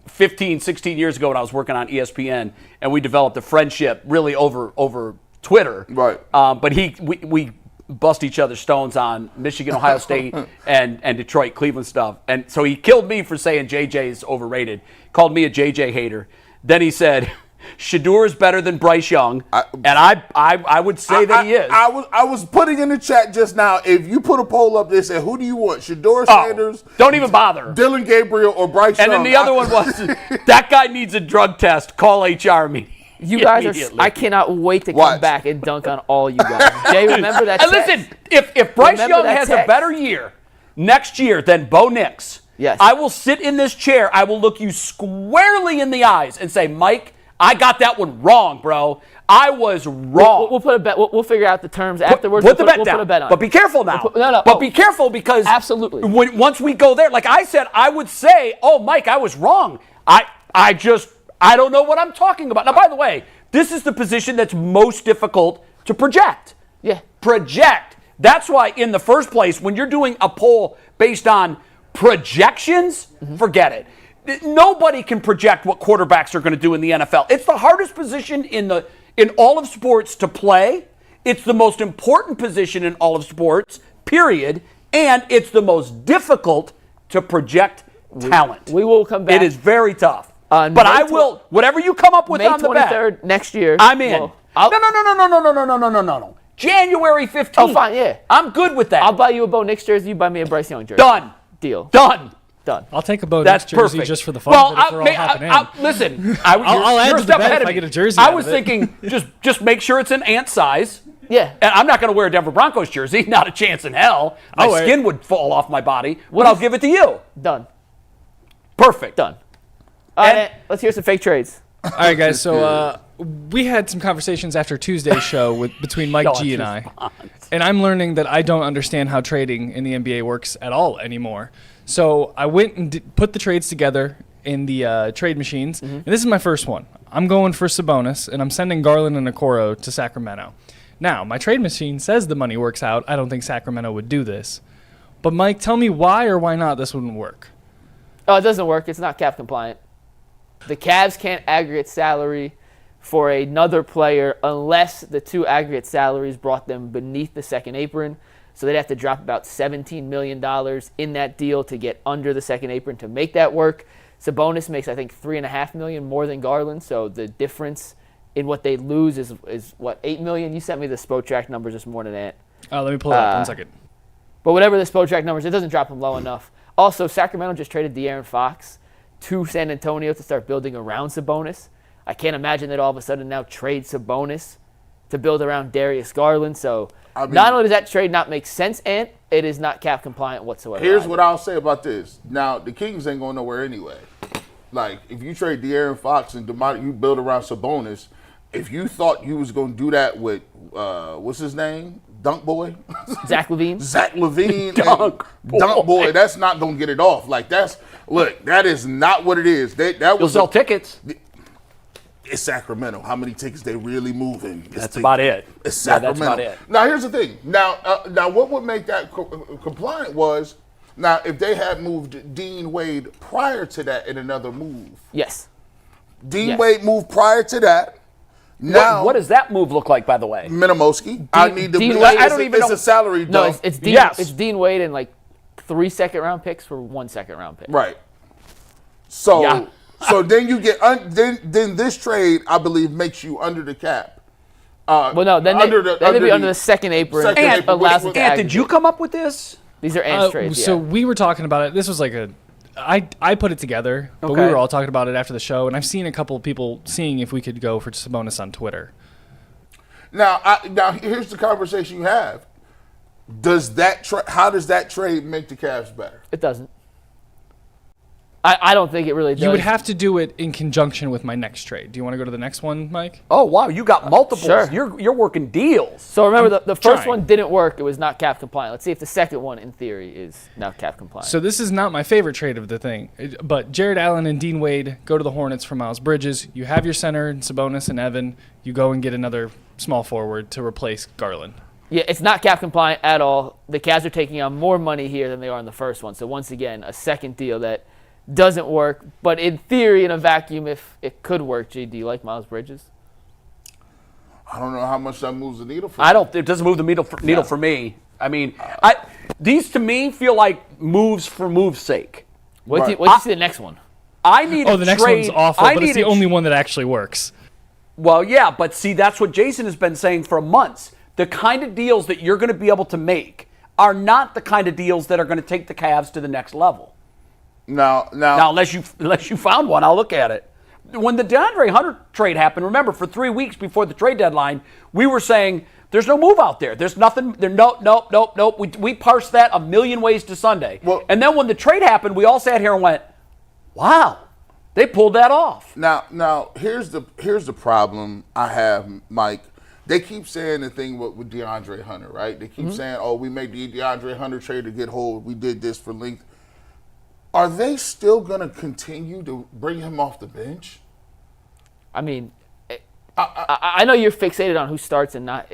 Speaker 2: 15, 16 years ago when I was working on ESPN, and we developed a friendship really over Twitter.
Speaker 5: Right.
Speaker 2: But we bust each other's stones on Michigan, Ohio State, and Detroit, Cleveland stuff. And so he killed me for saying JJ is overrated. Called me a JJ hater. Then he said, Shedeur is better than Bryce Young, and I would say that he is.
Speaker 5: I was putting in the chat just now, if you put a poll up there, say, who do you want, Shedeur Sanders?
Speaker 2: Don't even bother.
Speaker 5: Dylan Gabriel or Bryce Young?
Speaker 2: And then the other one was, that guy needs a drug test. Call HR me.
Speaker 3: You guys are. I cannot wait to come back and dunk on all you guys. Jay, remember that text?
Speaker 2: Listen, if Bryce Young has a better year next year than Bo Nix,
Speaker 3: yes,
Speaker 2: I will sit in this chair. I will look you squarely in the eyes and say, Mike, I got that one wrong, bro. I was wrong.
Speaker 3: We'll put a bet. We'll figure out the terms afterwards.
Speaker 2: Put the bet down.
Speaker 3: We'll put a bet on.
Speaker 2: But be careful now. But be careful because
Speaker 3: absolutely.
Speaker 2: Once we go there, like I said, I would say, oh, Mike, I was wrong. I don't know what I'm talking about. Now, by the way, this is the position that's most difficult to project.
Speaker 3: Yeah.
Speaker 2: Project. That's why, in the first place, when you're doing a poll based on projections, forget it. Nobody can project what quarterbacks are going to do in the NFL. It's the hardest position in all of sports to play. It's the most important position in all of sports, period. And it's the most difficult to project talent.
Speaker 3: We will come back.
Speaker 2: It is very tough. But I will, whatever you come up with
Speaker 3: May
Speaker 2: on the bet.
Speaker 3: 23rd next year.
Speaker 2: I'm in. No. January 15th.
Speaker 3: Oh, fine, yeah.
Speaker 2: I'm good with that.
Speaker 3: I'll buy you a Bo Nix jersey. You buy me a Bryce Young jersey.
Speaker 2: Done.
Speaker 3: Deal.
Speaker 2: Done.
Speaker 4: I'll take a Bo Nix jersey
Speaker 2: perfect.
Speaker 4: just for the fun of it if we're all hopping in.
Speaker 2: Listen,
Speaker 4: I'll add
Speaker 2: you're
Speaker 4: to
Speaker 2: a
Speaker 4: the
Speaker 2: step
Speaker 4: bet
Speaker 2: ahead
Speaker 4: if
Speaker 2: of
Speaker 4: I
Speaker 2: me.
Speaker 4: get a jersey
Speaker 2: I
Speaker 4: out
Speaker 2: was
Speaker 4: of it.
Speaker 2: thinking just make sure it's an ant size.
Speaker 3: Yeah.
Speaker 2: And I'm not going to wear a Denver Broncos jersey. Not a chance in hell. My skin would fall off my body. But I'll give it to you.
Speaker 3: Done.
Speaker 2: Perfect.
Speaker 3: Done. All right, let's hear some fake trades.
Speaker 4: All right, guys. So we had some conversations after Tuesday's show between Mike G and I, and I'm learning that I don't understand how trading in the NBA works at all anymore. So I went and put the trades together in the trade machines, and this is my first one. I'm going for Sabonis, and I'm sending Garland and Okoro to Sacramento. Now, my trade machine says the money works out. I don't think Sacramento would do this. But, Mike, tell me why or why not this wouldn't work.
Speaker 3: Oh, it doesn't work. It's not cap compliant. The Cavs can't aggregate salary for another player unless the two aggregate salaries brought them beneath the second apron. So they'd have to drop about $17 million in that deal to get under the second apron to make that work. Sabonis makes, I think, $3.5 million more than Garland. So the difference in what they lose is what, $8 million? You sent me the Spotrac numbers this morning, Ant.
Speaker 4: Let me pull it up 1 second.
Speaker 3: But whatever the Spotrac numbers, it doesn't drop them low enough. Also, Sacramento just traded De'Aaron Fox to San Antonio to start building around Sabonis. I can't imagine that all of a sudden now trade Sabonis to build around Darius Garland. So not only does that trade not make sense, Ant, it is not cap compliant whatsoever.
Speaker 5: Here's what I'll say about this. Now, the Kings ain't going nowhere anyway. Like, if you trade De'Aaron Fox and you build around Sabonis, if you thought you was going to do that with, what's his name? Dunk Boy?
Speaker 3: Zach LaVine?
Speaker 5: Zach LaVine. Dunk Boy. That's not going to get it off. Like, that is not what it is.
Speaker 2: You'll sell tickets.
Speaker 5: It's Sacramento. How many tickets they really moving?
Speaker 2: That's about it.
Speaker 5: It's Sacramento.
Speaker 2: That's about it.
Speaker 5: Now, here's the thing. Now, what would make that compliant was, now, if they had moved Dean Wade prior to that in another move.
Speaker 3: Yes.
Speaker 5: Dean Wade moved prior to that. Now,
Speaker 2: what does that move look like, by the way?
Speaker 5: Minimowski. I need to.
Speaker 3: Dean
Speaker 5: Wade,
Speaker 3: I
Speaker 5: don't even know. It's a salary dump.
Speaker 3: No, it's Dean.
Speaker 2: Yes.
Speaker 3: It's Dean Wade and like 3 second-round picks for 1 second-round pick.
Speaker 5: Right. So, so then you get then this trade, I believe, makes you under the cap.
Speaker 3: Well, no, then they'd be under the second apron.
Speaker 2: And did you come up with this?
Speaker 3: These are Ant's trades.
Speaker 4: So we were talking about it. This was like I put it together, but we were all talking about it after the show, and I've seen a couple of people seeing if we could go for Sabonis on Twitter.
Speaker 5: Now here's the conversation you have. How does that trade make the Cavs better?
Speaker 3: It doesn't. I don't think it really does.
Speaker 4: You would have to do it in conjunction with my next trade. Do you want to go to the next one, Mike?
Speaker 2: Oh, wow. You got multiples.
Speaker 3: Sure.
Speaker 2: You're working deals.
Speaker 3: So remember, the first one didn't work. It was not cap compliant. Let's see if the second one, in theory, is now cap compliant.
Speaker 4: So this is not my favorite trade of the thing. But Jared Allen and Dean Wade go to the Hornets for Miles Bridges. You have your center in Sabonis and Evan. You go and get another small forward to replace Garland.
Speaker 3: Yeah, it's not cap compliant at all. The Cavs are taking on more money here than they are in the first one. So once again, a second deal that doesn't work, but in theory, in a vacuum, if it could work. G, do you like Miles Bridges?
Speaker 5: I don't know how much that moves the needle for
Speaker 2: me. It doesn't move the needle for me. I mean, these to me feel like moves for move's sake.
Speaker 3: Wait till you see the next one.
Speaker 2: I need
Speaker 4: the next one's awful, but it's the only one that actually works.
Speaker 2: Well, yeah, but see, that's what Jason has been saying for months. The kind of deals that you're going to be able to make are not the kind of deals that are going to take the Cavs to the next level. Now, unless you found one, I'll look at it. When the DeAndre Hunter trade happened, remember, for 3 weeks before the trade deadline, we were saying there's no move out there. There's nothing. Nope. We parsed that a million ways to Sunday. Well, and then when the trade happened, we all sat here and went, "Wow, they pulled that off."
Speaker 5: Now here's the problem I have, Mike. They keep saying the thing with DeAndre Hunter, right? They keep saying, "Oh, we made the DeAndre Hunter trade to get hold. We did this for length." Are they still going to continue to bring him off the bench?
Speaker 3: I mean, I know you're fixated on who starts and not.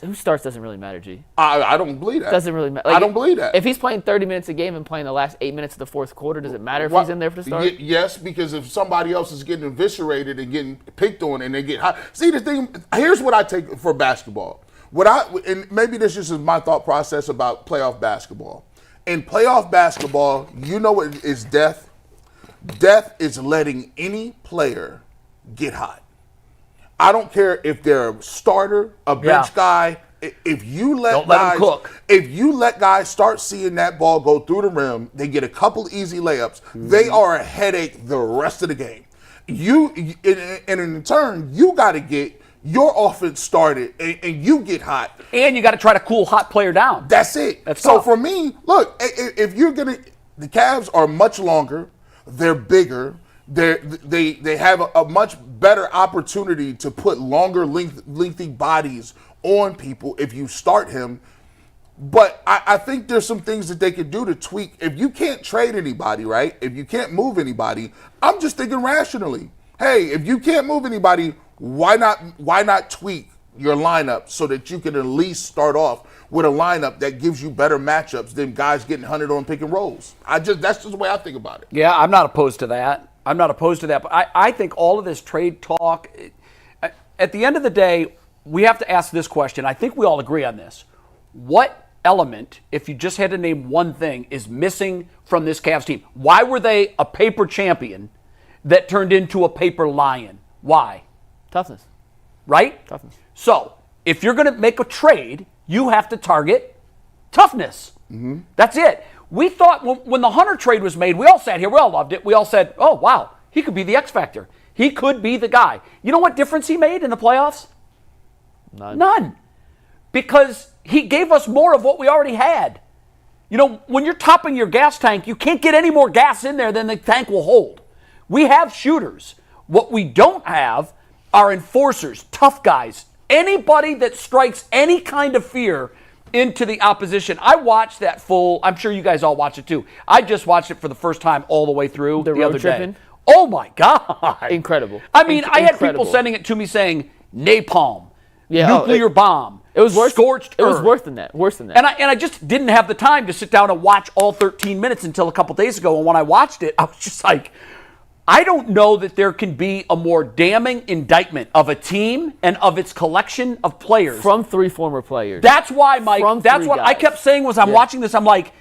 Speaker 3: Who starts doesn't really matter, G.
Speaker 5: I don't believe that.
Speaker 3: Doesn't really matter.
Speaker 5: I don't believe that.
Speaker 3: If he's playing 30 minutes a game and playing the last 8 minutes of the fourth quarter, does it matter if he's in there for the start?
Speaker 5: Yes, because if somebody else is getting eviscerated and getting picked on and they get hot. See, the thing, here's what I take for basketball. And maybe this just is my thought process about playoff basketball. In playoff basketball, you know what is death? Death is letting any player get hot. I don't care if they're a starter, a bench guy. If you let guys start seeing that ball go through the rim, they get a couple easy layups. They are a headache the rest of the game. And in turn, you got to get your offense started and you get hot.
Speaker 2: And you got to try to cool hot player down.
Speaker 5: That's it. So for me, look, if you're going to, the Cavs are much longer, they're bigger, they have a much better opportunity to put longer lengthy bodies on people if you start him. But I think there's some things that they could do to tweak. If you can't trade anybody, right? If you can't move anybody, I'm just thinking rationally. Hey, if you can't move anybody, why not tweak your lineup so that you can at least start off with a lineup that gives you better matchups than guys getting hunted on pick and rolls? That's just the way I think about it.
Speaker 2: Yeah, I'm not opposed to that. But I think all of this trade talk, at the end of the day, we have to ask this question. I think we all agree on this. What element, if you just had to name one thing, is missing from this Cavs team? Why were they a paper champion that turned into a paper lion? Why?
Speaker 3: Toughness.
Speaker 2: Right?
Speaker 3: Toughness.
Speaker 2: So, if you're going to make a trade, you have to target toughness. Mm-hmm. That's it. We thought when the Hunter trade was made, we all sat here, we all loved it. We all said, oh, wow, he could be the X factor. He could be the guy. You know what difference he made in the playoffs? None. Because he gave us more of what we already had. You know, when you're topping your gas tank, you can't get any more gas in there than the tank will hold. We have shooters. What we don't have are enforcers, tough guys, anybody that strikes any kind of fear into the opposition. I watched that full, I'm sure you guys all watch it too. I just watched it for the first time all the way through the other day. Oh my God.
Speaker 3: Incredible.
Speaker 2: I mean, I had people sending it to me saying napalm, nuclear bomb.
Speaker 3: It was worse.
Speaker 2: Scorched
Speaker 3: It was
Speaker 2: earth.
Speaker 3: worse than that. Worse than that.
Speaker 2: And I just didn't have the time to sit down and watch all 13 minutes until a couple days ago. And when I watched it, I was just like, I don't know that there can be a more damning indictment of a team and of its collection of players.
Speaker 3: From 3 former players.
Speaker 2: That's why, Mike, that's what I kept saying was I'm watching this. I'm like,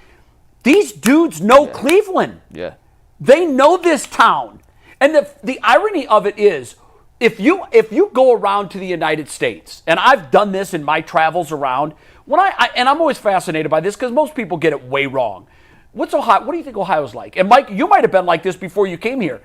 Speaker 2: these dudes know Cleveland.
Speaker 3: Yeah.
Speaker 2: They know this town. And the irony of it is, if you go around to the United States, and I've done this in my travels around, and I'm always fascinated by this because most people get it way wrong. What's Ohio? What do you think Ohio's like? And Mike, you might have been like this before you came here.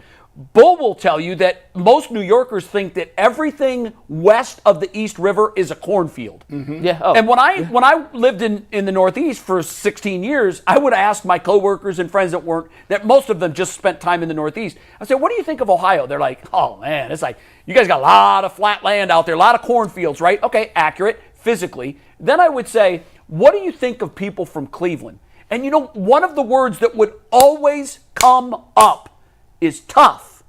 Speaker 2: Bull will tell you that most New Yorkers think that everything west of the East River is a cornfield.
Speaker 3: Mm-hmm. Yeah. Oh.
Speaker 2: And when I lived in the Northeast for 16 years, I would ask my coworkers and friends that most of them just spent time in the Northeast. I said, "What do you think of Ohio?" They're like, "Oh man, it's like you guys got a lot of flat land out there, a lot of cornfields, right?" Okay, accurate physically. Then I would say, "What do you think of people from Cleveland?" And you know, one of the words that would always come up is tough.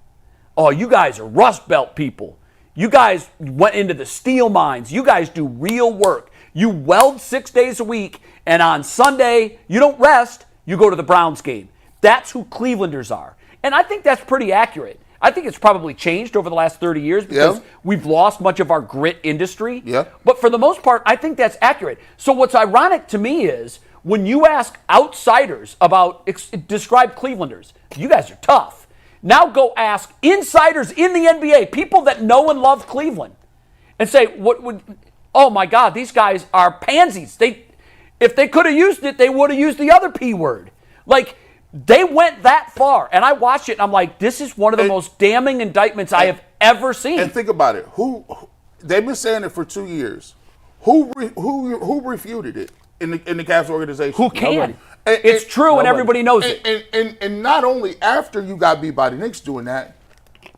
Speaker 2: Oh, you guys are Rust Belt people. You guys went into the steel mines. You guys do real work. You weld 6 days a week, and on Sunday, you don't rest. You go to the Browns game. That's who Clevelanders are. And I think that's pretty accurate. I think it's probably changed over the last 30 years because we've lost much of our grit industry.
Speaker 5: Yeah.
Speaker 2: But for the most part, I think that's accurate. So what's ironic to me is when you ask outsiders describe Clevelanders, you guys are tough. Now go ask insiders in the NBA, people that know and love Cleveland, and say, oh my God, these guys are pansies. If they could have used it, they would have used the other P word. Like, they went that far. And I watched it, and I'm like, this is one of the most damning indictments I have ever seen.
Speaker 5: And think about it. They've been saying it for 2 years. Who refuted it in the Cavs organization?
Speaker 2: Who can? It's true, and everybody knows it.
Speaker 5: And not only after you got beat by the Knicks doing that,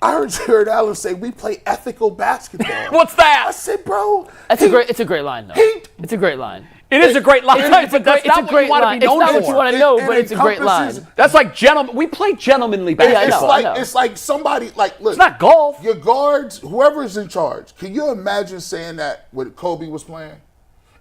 Speaker 5: I heard Jared Allen say we play ethical basketball.
Speaker 2: What's that?
Speaker 5: I said, bro,
Speaker 3: it's a great line, though. It's a great line.
Speaker 2: It is a great line, but that's not what you want to be known for.
Speaker 3: It's not what you want to know, but it's a great line.
Speaker 2: That's like gentlemen. We play gentlemanly basketball.
Speaker 5: It's like somebody, like, look.
Speaker 2: It's not golf.
Speaker 5: Your guards, whoever's in charge, can you imagine saying that when Kobe was playing?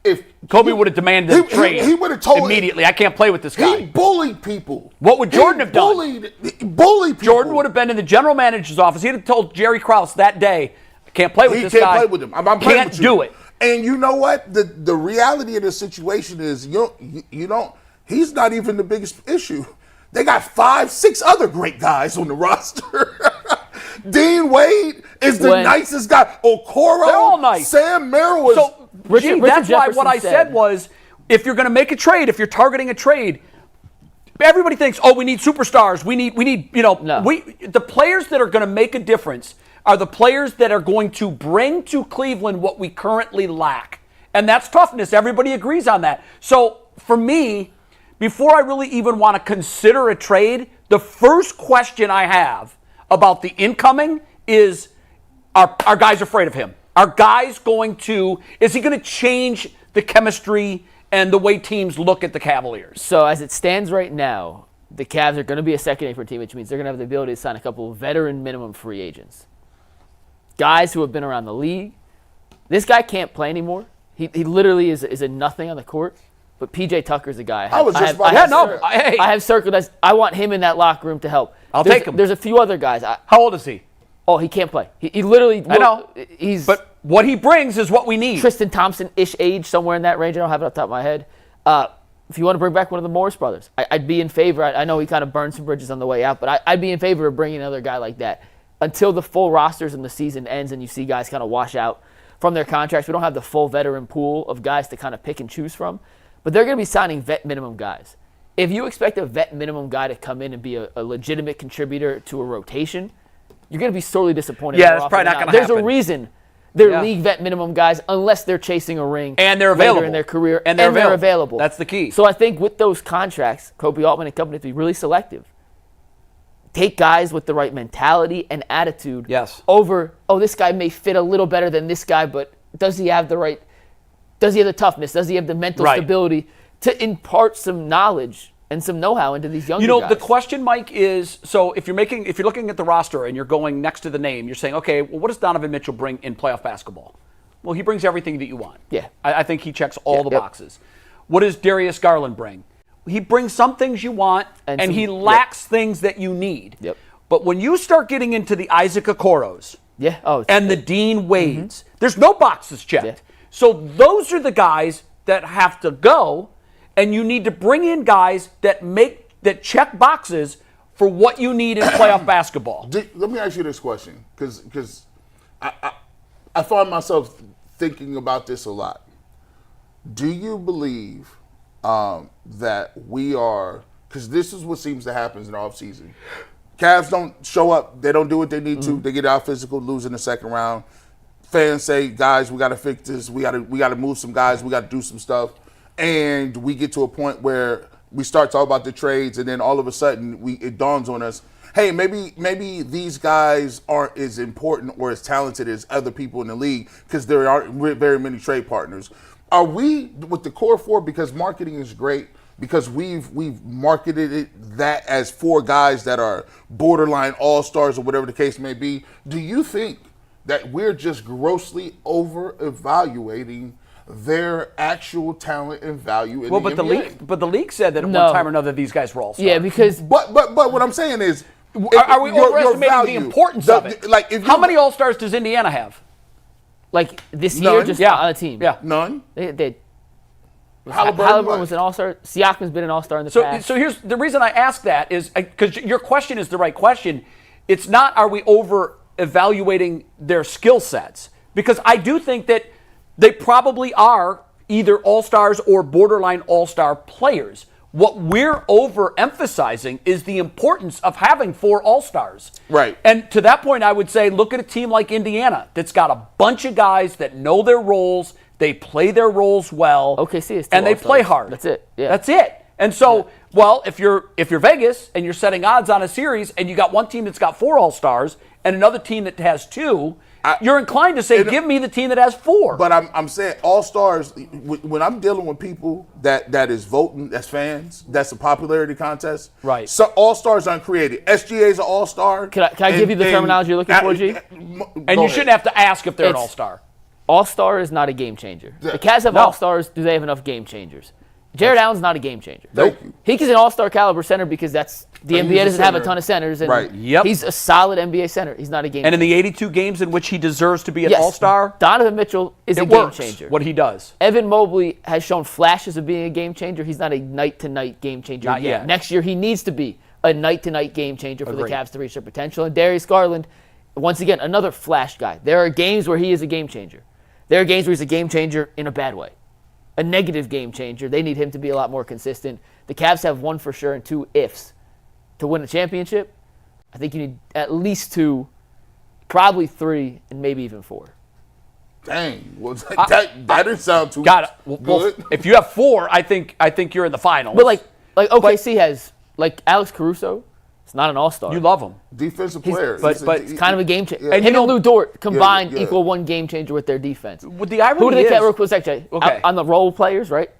Speaker 5: If
Speaker 2: Kobe would have demanded a trade,
Speaker 5: he would have told
Speaker 2: immediately, I can't play with this guy.
Speaker 5: He bullied people.
Speaker 2: What would Jordan have done?
Speaker 5: Bullied people.
Speaker 2: Jordan would have been in the general manager's office. He'd have told Jerry Krause that day, I can't play with this guy.
Speaker 5: He can't play with him. I'm playing
Speaker 2: can't
Speaker 5: with you.
Speaker 2: do it.
Speaker 5: And you know what? The reality of the situation is he's not even the biggest issue. They got 5-6 other great guys on the roster. Dean Wade is the nicest guy. Okoro,
Speaker 2: they're all nice.
Speaker 5: Sam Merrill is.
Speaker 2: So, that's why what I said was, if you're going to make a trade, if you're targeting a trade, everybody thinks, oh, we need superstars. We need, the players that are going to make a difference are the players that are going to bring to Cleveland what we currently lack. And that's toughness. Everybody agrees on that. So for me, before I really even want to consider a trade, the first question I have about the incoming is, are guys afraid of him? Are guys is he going to change the chemistry and the way teams look at the Cavaliers?
Speaker 3: So as it stands right now, the Cavs are going to be a second-apron team, which means they're going to have the ability to sign a couple of veteran minimum free agents. Guys who have been around the league. This guy can't play anymore. He literally is a nothing on the court. But P.J. Tucker's a guy I have circled as I want him in that locker room to help.
Speaker 2: Take him.
Speaker 3: There's a few other guys.
Speaker 2: How old is he?
Speaker 3: Oh, he can't play. He literally.
Speaker 2: I know.
Speaker 3: He's.
Speaker 2: But what he brings is what we need.
Speaker 3: Tristan Thompson-ish age, somewhere in that range. I don't have it off the top of my head. If you want to bring back one of the Morris brothers, I'd be in favor. I know he kind of burned some bridges on the way out, but I'd be in favor of bringing another guy like that. Until the full rosters and the season ends and you see guys kind of wash out from their contracts, we don't have the full veteran pool of guys to kind of pick and choose from. But they're going to be signing vet minimum guys. If you expect a vet minimum guy to come in and be a legitimate contributor to a rotation, you're going to be sorely disappointed.
Speaker 2: Yeah, that's probably not going to happen.
Speaker 3: There's a reason they're league vet minimum guys unless they're chasing a ring
Speaker 2: and they're available
Speaker 3: later in their career
Speaker 2: and they're available. That's the key.
Speaker 3: So I think with those contracts, Kobe Altman and company have to be really selective. Take guys with the right mentality and attitude over, this guy may fit a little better than this guy, but does he have the toughness? Does he have the mental stability to impart some knowledge and some know-how into these younger guys?
Speaker 2: The question, Mike, is, so if you're looking at the roster and you're going next to the name, you're saying, okay, well, what does Donovan Mitchell bring in playoff basketball? Well, he brings everything that you want.
Speaker 3: Yeah.
Speaker 2: I think he checks all the boxes. What does Darius Garland bring? He brings some things you want, and he lacks things that you need.
Speaker 3: Yep.
Speaker 2: But when you start getting into the Isaac Okoros and the Dean Wades, there's no boxes checked.
Speaker 3: Yeah.
Speaker 2: So those are the guys that have to go, and you need to bring in guys that check boxes for what you need in playoff basketball.
Speaker 5: Let me ask you this question, because I find myself thinking about this a lot. Do you believe that we are, because this is what seems to happen in the offseason. Cavs don't show up. They don't do what they need to. They get out physical, lose in the second round. Fans say, guys, we got to fix this. We got to move some guys. We got to do some stuff. And we get to a point where we start talking about the trades, and then all of a sudden it dawns on us, hey, maybe these guys aren't as important or as talented as other people in the league because there aren't very many trade partners. Are we with the core four, because marketing is great, because we've marketed it that as four guys that are borderline all-stars or whatever the case may be? Do you think that we're just grossly over-evaluating their actual talent and value in the NBA?
Speaker 2: But the league said that at one time or another these guys were all-stars.
Speaker 3: Yeah, because
Speaker 5: but what I'm saying is,
Speaker 2: are we overestimating the importance of it? How many all-stars does Indiana have?
Speaker 3: Like this year, just on a team.
Speaker 2: Yeah.
Speaker 5: None.
Speaker 3: They Halliburton was an all-star. Siakam's been an all-star in the past.
Speaker 2: So here's the reason I ask that is because your question is the right question. It's not, are we over-evaluating their skill sets? Because I do think that they probably are either all-stars or borderline all-star players. What we're overemphasizing is the importance of having four all-stars.
Speaker 5: Right.
Speaker 2: And to that point, I would say, look at a team like Indiana that's got a bunch of guys that know their roles. They play their roles well.
Speaker 3: OKC is
Speaker 2: and they play hard.
Speaker 3: That's it. Yeah.
Speaker 2: That's it. And so, well, if you're Vegas and you're setting odds on a series and you got one team that's got four all-stars and another team that has two, you're inclined to say, give me the team that has four.
Speaker 5: But I'm saying all-stars, when I'm dealing with people that is voting, that's fans, that's a popularity contest.
Speaker 2: Right.
Speaker 5: So all-stars aren't created. SGA is an all-star.
Speaker 3: Can I give you the terminology you're looking for, G?
Speaker 2: And you shouldn't have to ask if they're an all-star.
Speaker 3: All-star is not a game changer. The Cavs have all-stars. Do they have enough game changers? Jared Allen's not a game changer.
Speaker 5: Thank you.
Speaker 3: He's an all-star caliber center because the NBA doesn't have a ton of centers. And he's a solid NBA center. He's not a game changer.
Speaker 2: And in the 82 games in which he deserves to be an all-star,
Speaker 3: Donovan Mitchell is a game changer.
Speaker 2: What he does.
Speaker 3: Evan Mobley has shown flashes of being a game changer. He's not a night-to-night game changer
Speaker 2: Not yet.
Speaker 3: Next year, he needs to be a night-to-night game changer for the Cavs to reach their potential. And Darius Garland, once again, another flash guy. There are games where he is a game changer. There are games where he's a game changer in a bad way. A negative game changer. They need him to be a lot more consistent. The Cavs have one for sure and two ifs. To win a championship, I think you need at least two, probably three, and maybe even four.
Speaker 5: Dang. Well, that didn't sound too
Speaker 2: good.
Speaker 5: Well,
Speaker 2: if you have four, I think you're in the finals.
Speaker 3: But like OKC has, like Alex Caruso, it's not an all-star.
Speaker 2: You love him.
Speaker 5: Defensive player.
Speaker 3: But it's kind of a game changer. And him and Lou Dort combined equal one game changer with their defense.
Speaker 2: With the irony
Speaker 3: Who do they
Speaker 2: is,
Speaker 3: real quick, actually, on the role players, right?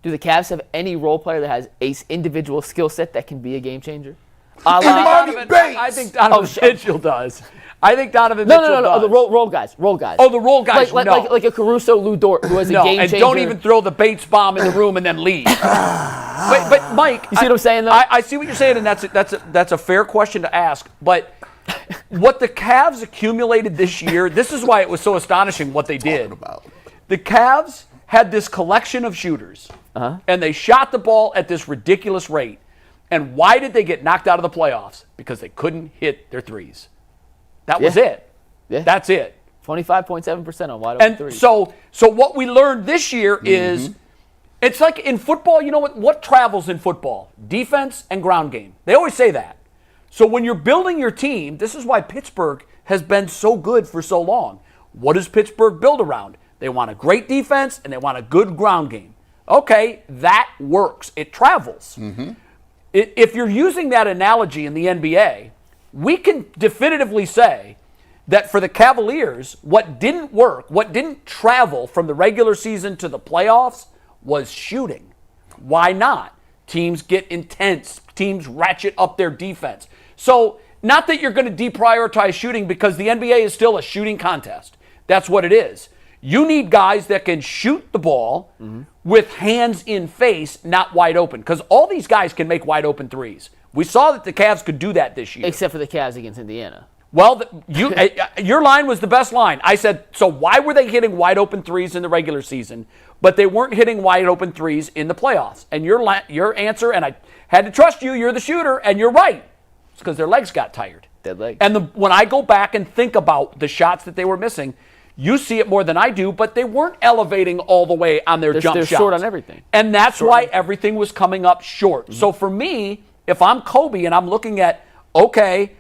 Speaker 3: Do the Cavs have any role player that has an individual skill set that can be a game changer?
Speaker 2: I think Donovan Mitchell does. I think Donovan Mitchell does.
Speaker 3: No, the role guys.
Speaker 2: Oh, the role guys,
Speaker 3: like a Caruso, Lou Dort, who has a game changer.
Speaker 2: And don't even throw the Bates bomb in the room and then leave. but Mike,
Speaker 3: you see what I'm saying, though?
Speaker 2: I see what you're saying, and that's a fair question to ask. But what the Cavs accumulated this year, this is why it was so astonishing what they did. The Cavs had this collection of shooters, and they shot the ball at this ridiculous rate. And why did they get knocked out of the playoffs? Because they couldn't hit their threes. That was it.
Speaker 3: Yeah.
Speaker 2: That's it.
Speaker 3: 25.7% on wide open
Speaker 2: And
Speaker 3: threes.
Speaker 2: so what we learned this year is, it's like in football, you know what travels in football? Defense and ground game. They always say that. So when you're building your team, this is why Pittsburgh has been so good for so long. What does Pittsburgh build around? They want a great defense and they want a good ground game. Okay, that works. It travels. If you're using that analogy in the NBA, we can definitively say that for the Cavaliers, what didn't work, what didn't travel from the regular season to the playoffs was shooting. Why not? Teams get intense. Teams ratchet up their defense. So, not that you're going to deprioritize shooting because the NBA is still a shooting contest. That's what it is. You need guys that can shoot the ball with hands in face, not wide open. Because all these guys can make wide open threes. We saw that the Cavs could do that this year.
Speaker 3: Except for the Cavs against Indiana.
Speaker 2: Well, your line was the best line. I said, so why were they hitting wide open threes in the regular season, but they weren't hitting wide open threes in the playoffs? And your answer, and I had to trust you, you're the shooter, and you're right. It's because their legs got tired.
Speaker 3: Dead leg.
Speaker 2: And when I go back and think about the shots that they were missing, you see it more than I do, but they weren't elevating all the way on their jump shots.
Speaker 3: They're short on everything.
Speaker 2: And that's why everything was coming up short. So for me, if I'm Kobe and I'm looking at, okay,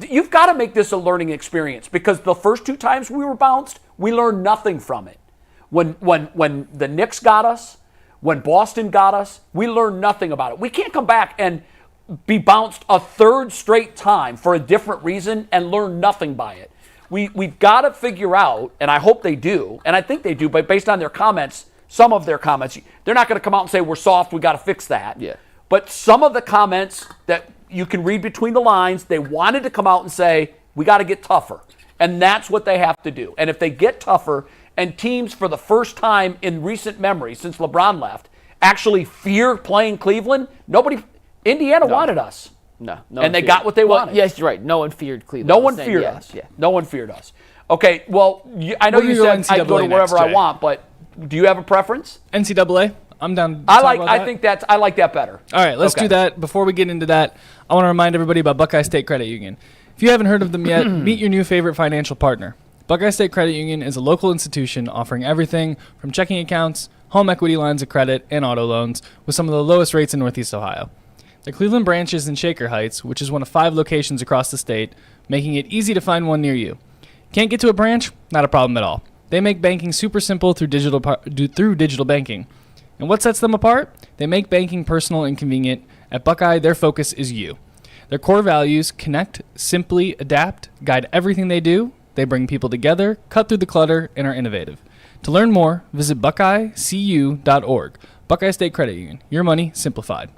Speaker 2: you've got to make this a learning experience because the first 2 times we were bounced, we learned nothing from it. When the Knicks got us, when Boston got us, we learned nothing about it. We can't come back and be bounced a 3rd straight time for a different reason and learn nothing by it. We've got to figure out, and I hope they do, and I think they do, but based on their comments, some of their comments, they're not going to come out and say, we're soft, we got to fix that.
Speaker 3: Yeah.
Speaker 2: But some of the comments that you can read between the lines, they wanted to come out and say, we got to get tougher. And that's what they have to do. And if they get tougher, and teams for the first time in recent memory, since LeBron left, actually fear playing Cleveland, Indiana wanted us.
Speaker 3: No
Speaker 2: and they got what they wanted.
Speaker 3: Yes, you're right. No one feared Cleveland.
Speaker 2: No one feared us.
Speaker 3: Yeah.
Speaker 2: No one feared us. Okay, well, I know you said I can go to wherever I want, but do you have a preference?
Speaker 4: NCAA. I'm down.
Speaker 2: I like that better.
Speaker 4: All right, let's do that. Before we get into that, I want to remind everybody about Buckeye State Credit Union. If you haven't heard of them yet, meet your new favorite financial partner. Buckeye State Credit Union is a local institution offering everything from checking accounts, home equity lines of credit, and auto loans with some of the lowest rates in Northeast Ohio. The Cleveland branch is in Shaker Heights, which is one of 5 locations across the state, making it easy to find one near you. Can't get to a branch? Not a problem at all. They make banking super simple through digital banking. And what sets them apart? They make banking personal and convenient. At Buckeye, their focus is you. Their core values: connect, simply, adapt, guide everything they do. They bring people together, cut through the clutter, and are innovative. To learn more, visit buckeyecu.org. Buckeye State Credit Union. Your money simplified.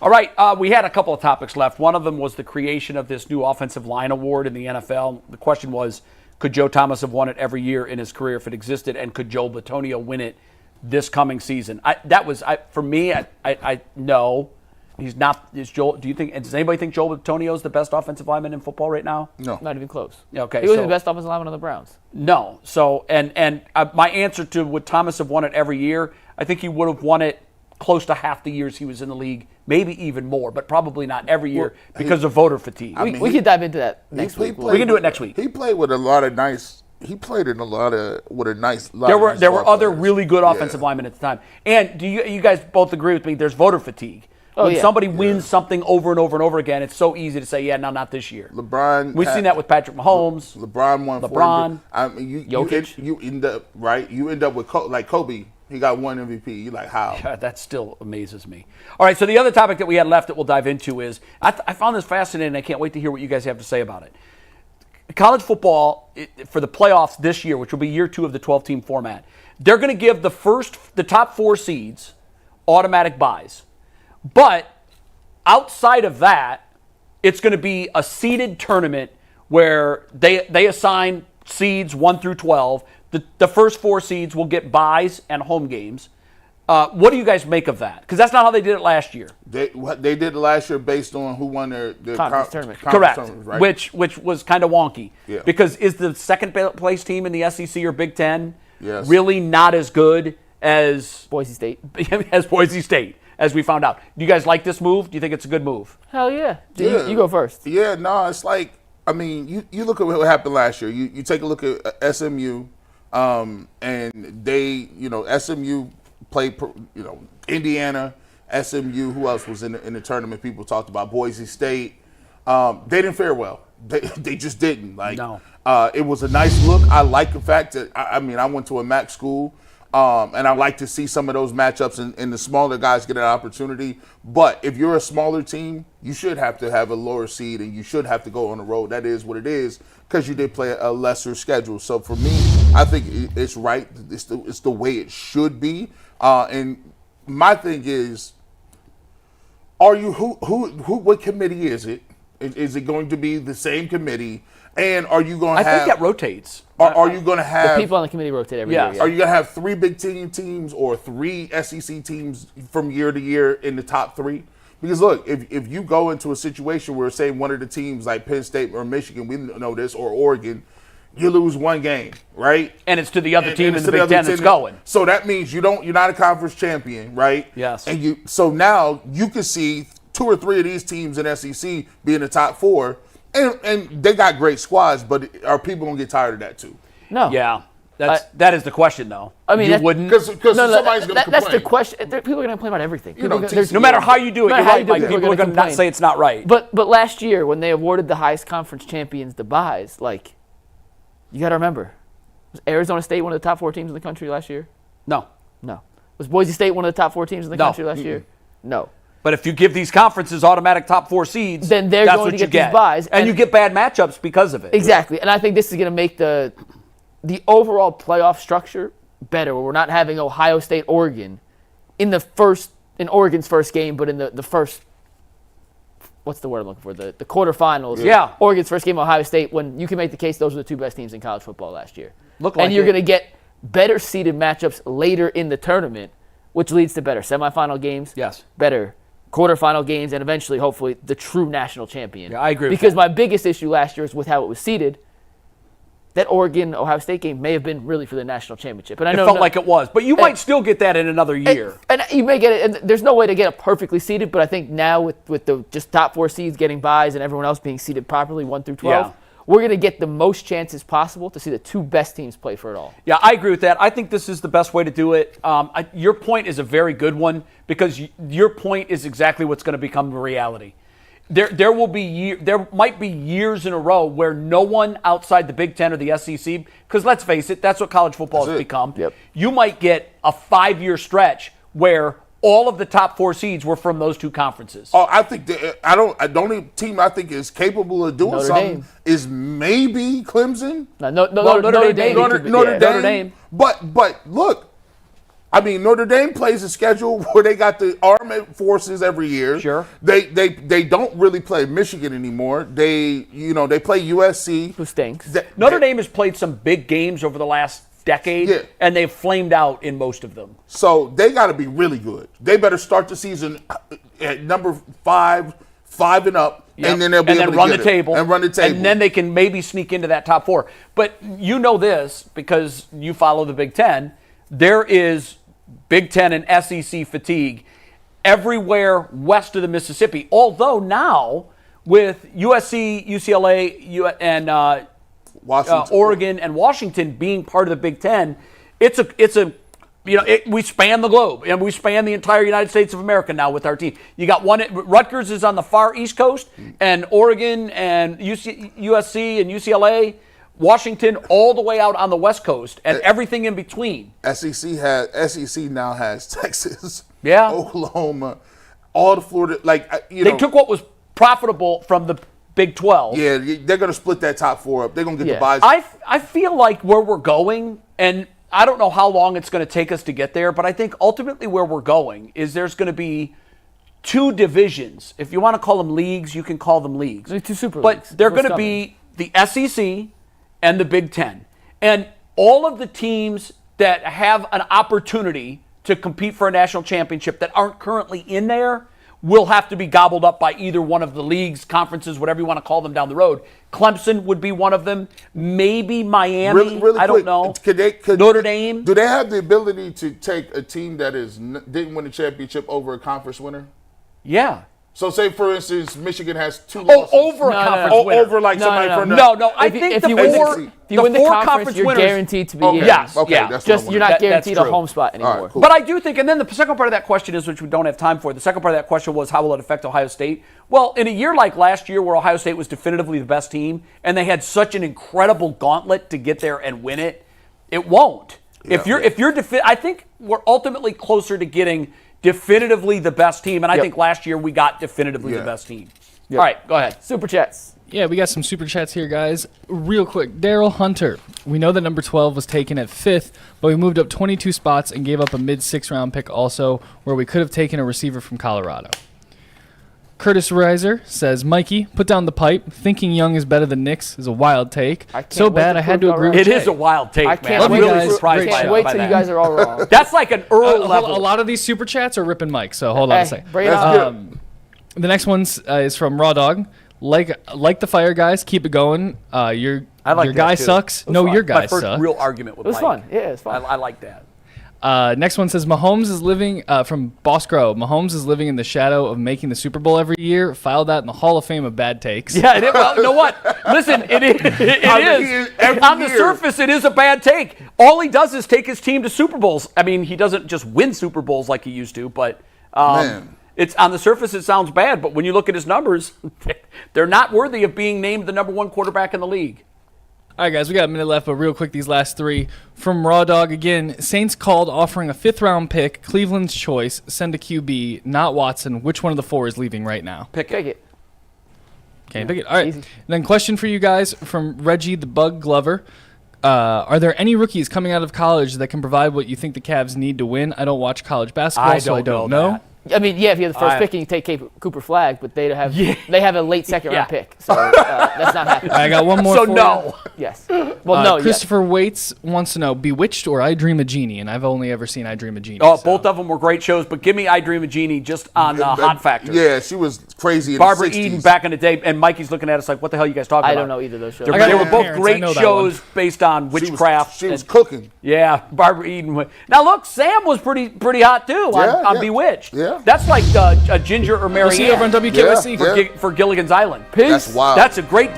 Speaker 2: All right, we had a couple of topics left. One of them was the creation of this new offensive line award in the NFL. The question was, could Joe Thomas have won it every year in his career if it existed, and could Joe Bitonio win it this coming season? For me, no. He's not. Does anybody think Joe Bitonio is the best offensive lineman in football right now?
Speaker 5: No.
Speaker 3: Not even close.
Speaker 2: Okay,
Speaker 3: he wasn't the best offensive lineman on the Browns.
Speaker 2: No. So, and my answer to would Thomas have won it every year, I think he would have won it close to half the years he was in the league, maybe even more, but probably not every year because of voter fatigue.
Speaker 3: We could dive into that next week.
Speaker 2: We can do it next week.
Speaker 5: He played with a lot of nice. He played in with a nice.
Speaker 2: There were other really good offensive linemen at the time. And do you guys both agree with me? There's voter fatigue. When somebody wins something over and over and over again, it's so easy to say, yeah, no, not this year. We've seen that with Patrick Mahomes.
Speaker 5: LeBron won.
Speaker 2: LeBron.
Speaker 5: Jokic. You end up right. You end up with like Kobe. He got 1 MVP. You're like, how?
Speaker 2: Yeah, that still amazes me. All right, so the other topic that we had left that we'll dive into is, I found this fascinating. I can't wait to hear what you guys have to say about it. College football, for the playoffs this year, which will be year 2 of the 12-team format, they're going to give the top 4 seeds automatic byes. But outside of that, it's going to be a seeded tournament where they assign seeds 1 through 12. The first 4 seeds will get byes and home games. What do you guys make of that? Because that's not how they did it last year.
Speaker 5: They did it last year based on who won their
Speaker 3: conference tournament.
Speaker 2: Correct.
Speaker 5: Tournament, right?
Speaker 2: Which was kind of wonky.
Speaker 5: Yeah.
Speaker 2: Because is the second place team in the SEC or Big Ten
Speaker 5: Yes.
Speaker 2: really not as good as
Speaker 3: Boise State.
Speaker 2: as we found out? Do you guys like this move? Do you think it's a good move?
Speaker 3: Hell yeah.
Speaker 5: Yeah.
Speaker 3: You go first.
Speaker 5: Yeah, no, it's like, I mean, you look at what happened last year. You take a look at SMU, and they, SMU played, Indiana, SMU. Who else was in the tournament? People talked about Boise State. They didn't fare well. They just didn't.
Speaker 2: No.
Speaker 5: It was a nice look. I like the fact that I went to a MAC school. And I like to see some of those matchups and the smaller guys get an opportunity. But if you're a smaller team, you should have to have a lower seed and you should have to go on the road. That is what it is because you did play a lesser schedule. So for me, I think it's right. It's the way it should be. And my thing is, are you what committee is it? Is it going to be the same committee? And are you going to have?
Speaker 2: I think that rotates.
Speaker 5: Are you going to have
Speaker 3: the people on the committee rotate every year? Yeah.
Speaker 5: Are you going to have 3 Big Ten teams or 3 SEC teams from year to year in the top 3? Because look, if you go into a situation where, say, one of the teams like Penn State or Michigan, we know this, or Oregon, you lose one game, right?
Speaker 2: And it's to the other team in the Big Ten that's going.
Speaker 5: So that means you're not a conference champion, right?
Speaker 2: Yes.
Speaker 5: And so now you can see 2 or 3 of these teams in SEC be in the top 4. And they got great squads, but are people going to get tired of that too?
Speaker 3: No.
Speaker 2: Yeah. That is the question, though.
Speaker 3: I mean,
Speaker 2: you wouldn't.
Speaker 5: Because somebody's going to complain.
Speaker 3: That's the question. People are going to complain about everything.
Speaker 2: No matter how you do it, you're right. People are going to not say it's not right.
Speaker 3: But last year, when they awarded the highest conference champions the byes, you got to remember, was Arizona State one of the top 4 teams in the country last year?
Speaker 2: No.
Speaker 3: Was Boise State one of the top 4 teams in the country last year? No.
Speaker 2: But if you give these conferences automatic top 4 seeds,
Speaker 3: then they're
Speaker 2: that's
Speaker 3: going
Speaker 2: what
Speaker 3: to
Speaker 2: you
Speaker 3: get these byes.
Speaker 2: And you get bad matchups because of it.
Speaker 3: Exactly. And I think this is going to make the overall playoff structure better, where we're not having Ohio State, Oregon in Oregon's first game, but in the first, what's the word I'm looking for? The quarterfinals.
Speaker 2: Yeah.
Speaker 3: Oregon's first game, Ohio State, when you can make the case those are the 2 best teams in college football last year. And you're going to get better seeded matchups later in the tournament, which leads to better semifinal games.
Speaker 2: Yes.
Speaker 3: Better quarterfinal games, and eventually, hopefully, the true national champion.
Speaker 2: Yeah, I agree with
Speaker 3: Because
Speaker 2: that.
Speaker 3: my biggest issue last year is with how it was seeded. That Oregon-Ohio State game may have been really for the national championship. And I know
Speaker 2: it felt like it was. But you might still get that in another year.
Speaker 3: And you may get it. And there's no way to get it perfectly seeded, but I think now with the just top 4 seeds getting byes and everyone else being seeded properly, 1 through 12, we're going to get the most chances possible to see the 2 best teams play for it all.
Speaker 2: Yeah, I agree with that. I think this is the best way to do it. Your point is a very good one because your point is exactly what's going to become the reality. There might be years in a row where no one outside the Big Ten or the SEC, because let's face it, that's what college football has become.
Speaker 3: Yep.
Speaker 2: You might get a 5-year stretch where all of the top 4 seeds were from those 2 conferences.
Speaker 5: Oh, I think the only team I think is capable of doing something is maybe Clemson.
Speaker 3: Notre Dame.
Speaker 5: But look, I mean, Notre Dame plays a schedule where they got the armed forces every year.
Speaker 2: Sure.
Speaker 5: They don't really play Michigan anymore. They play USC,
Speaker 3: who stinks.
Speaker 2: Notre Dame has played some big games over the last decade, and they've flamed out in most of them.
Speaker 5: So they got to be really good. They better start the season at number 5 and up, and then they'll be able to
Speaker 2: run the table,
Speaker 5: and
Speaker 2: then they can maybe sneak into that top 4. But you know this because you follow the Big Ten. There is Big Ten and SEC fatigue everywhere west of the Mississippi. Although now with USC, UCLA, and Oregon and Washington being part of the Big Ten, we span the globe and we span the entire United States of America now with our team. You got Rutgers is on the far East Coast, and Oregon and USC and UCLA. Washington all the way out on the West Coast and everything in between.
Speaker 5: SEC now has Texas,
Speaker 2: yeah,
Speaker 5: Oklahoma, all the Florida.
Speaker 2: They took what was profitable from the Big 12.
Speaker 5: Yeah, they're going to split that top 4 up. They're going to get the buys.
Speaker 2: I feel like where we're going, and I don't know how long it's going to take us to get there, but I think ultimately where we're going is there's going to be 2 divisions. If you want to call them leagues, you can call them leagues.
Speaker 3: 2 super
Speaker 2: leagues. But they're going to
Speaker 3: be
Speaker 2: the SEC and the Big Ten. And all of the teams that have an opportunity to compete for a national championship that aren't currently in there will have to be gobbled up by either one of the leagues, conferences, whatever you want to call them down the road. Clemson would be one of them. Maybe Miami.
Speaker 5: Really
Speaker 2: I don't
Speaker 5: quick,
Speaker 2: know.
Speaker 5: Could
Speaker 2: Notre Dame.
Speaker 5: Do they have the ability to take a team that didn't win a championship over a conference winner?
Speaker 2: Yeah.
Speaker 5: So, say for instance, Michigan has 2 losses.
Speaker 2: Over a conference winner.
Speaker 5: Over like somebody from the
Speaker 2: No. I think
Speaker 3: if
Speaker 2: the
Speaker 3: you
Speaker 2: four
Speaker 3: win the conference,
Speaker 2: conference
Speaker 3: you're
Speaker 2: winners,
Speaker 3: guaranteed to be in.
Speaker 2: Yes.
Speaker 5: Okay,
Speaker 2: yeah.
Speaker 5: that's
Speaker 3: Just
Speaker 5: what I
Speaker 3: you're
Speaker 5: wanted.
Speaker 3: not guaranteed
Speaker 2: that's
Speaker 3: a
Speaker 2: true.
Speaker 3: home spot anymore.
Speaker 5: All right, cool.
Speaker 2: But I do think, and then the second part of that question is, which we don't have time for, the second part of that question was, how will it affect Ohio State? Well, in a year like last year where Ohio State was definitively the best team, and they had such an incredible gauntlet to get there and win it, it won't.
Speaker 5: Yeah.
Speaker 2: If you're I think we're ultimately closer to getting definitively the best team, and I think last year we got definitively the best team. All right, go ahead.
Speaker 3: Super Chats.
Speaker 4: Yeah, we got some super chats here, guys. Real quick, Daryl Hunter. We know that number 12 was taken at 5th, but we moved up 22 spots and gave up a mid-6th round pick also, where we could have taken a receiver from Colorado. Curtis Reiser says, Mikey, put down the pipe. Thinking Young is better than Knicks is a wild take. So bad I had to agree with
Speaker 2: It
Speaker 4: Jay.
Speaker 2: is a wild take,
Speaker 3: I
Speaker 2: man.
Speaker 3: can't
Speaker 2: I'm
Speaker 3: wait,
Speaker 2: really surprised by
Speaker 3: wait till
Speaker 2: that.
Speaker 3: you guys are all wrong.
Speaker 2: That's like an Earl level.
Speaker 4: A lot of these super chats are ripping Mike, so hold on a second.
Speaker 3: Bring it on.
Speaker 4: The next one is from Raw Dog. Like the fire guys, keep it going. Your guy sucks. No, your guy sucks.
Speaker 2: My first real argument with
Speaker 3: It was
Speaker 2: Mike.
Speaker 3: fun. Yeah, it was fun.
Speaker 2: I like that.
Speaker 4: Next one says Mahomes is living from Boss Grow. Mahomes is living in the shadow of making the Super Bowl every year. File that in the Hall of Fame of bad takes.
Speaker 2: Yeah, well, you know what? Listen, it is. On the surface, it is a bad take. All he does is take his team to Super Bowls. I mean, he doesn't just win Super Bowls like he used to, but it's on the surface it sounds bad. But when you look at his numbers, they're not worthy of being named the number 1 quarterback in the league.
Speaker 4: All right, guys, we got a minute left, but real quick, these last 3. From Raw Dog again, Saints called offering a 5th-round pick, Cleveland's choice, send a QB, not Watson. Which one of the 4 is leaving right now?
Speaker 3: Pickett.
Speaker 4: Okay, Pickett. All right.
Speaker 3: Easy.
Speaker 4: Then question for you guys from Reggie the Bug Glover. Are there any rookies coming out of college that can provide what you think the Cavs need to win? I don't watch college basketball, so I don't know.
Speaker 2: that.
Speaker 3: I mean, yeah, if you have the first pick and you take Cooper Flag, but they have a late second-round pick, so that's not happening.
Speaker 4: I got one more
Speaker 2: So
Speaker 4: for
Speaker 2: no.
Speaker 4: you.
Speaker 3: Yes. Well, no.
Speaker 4: Christopher Waits wants to know, Bewitched or I Dream a Genie? And I've only ever seen I Dream a Genie.
Speaker 2: Oh, both of them were great shows, but give me I Dream of Genie just on Hot Factor.
Speaker 5: Yeah, she was crazy in
Speaker 2: Barbara
Speaker 5: the 60s.
Speaker 2: Eden back in the day, and Mikey's looking at us like, what the hell are you guys talking about?
Speaker 3: I don't know either of those shows.
Speaker 2: They were both
Speaker 4: parents, I
Speaker 2: great
Speaker 4: know that
Speaker 2: shows
Speaker 4: one.
Speaker 2: based on witchcraft.
Speaker 5: She was cooking.
Speaker 2: Yeah, Barbara Eden. Now look, Sam was pretty hot too on Bewitched.
Speaker 5: Yeah.
Speaker 2: That's like a Ginger or Mary
Speaker 4: We'll see you over on
Speaker 2: Ann
Speaker 4: WKYC.
Speaker 2: for Gilligan's Island.
Speaker 3: Peace.
Speaker 5: That's wild.
Speaker 2: That's a great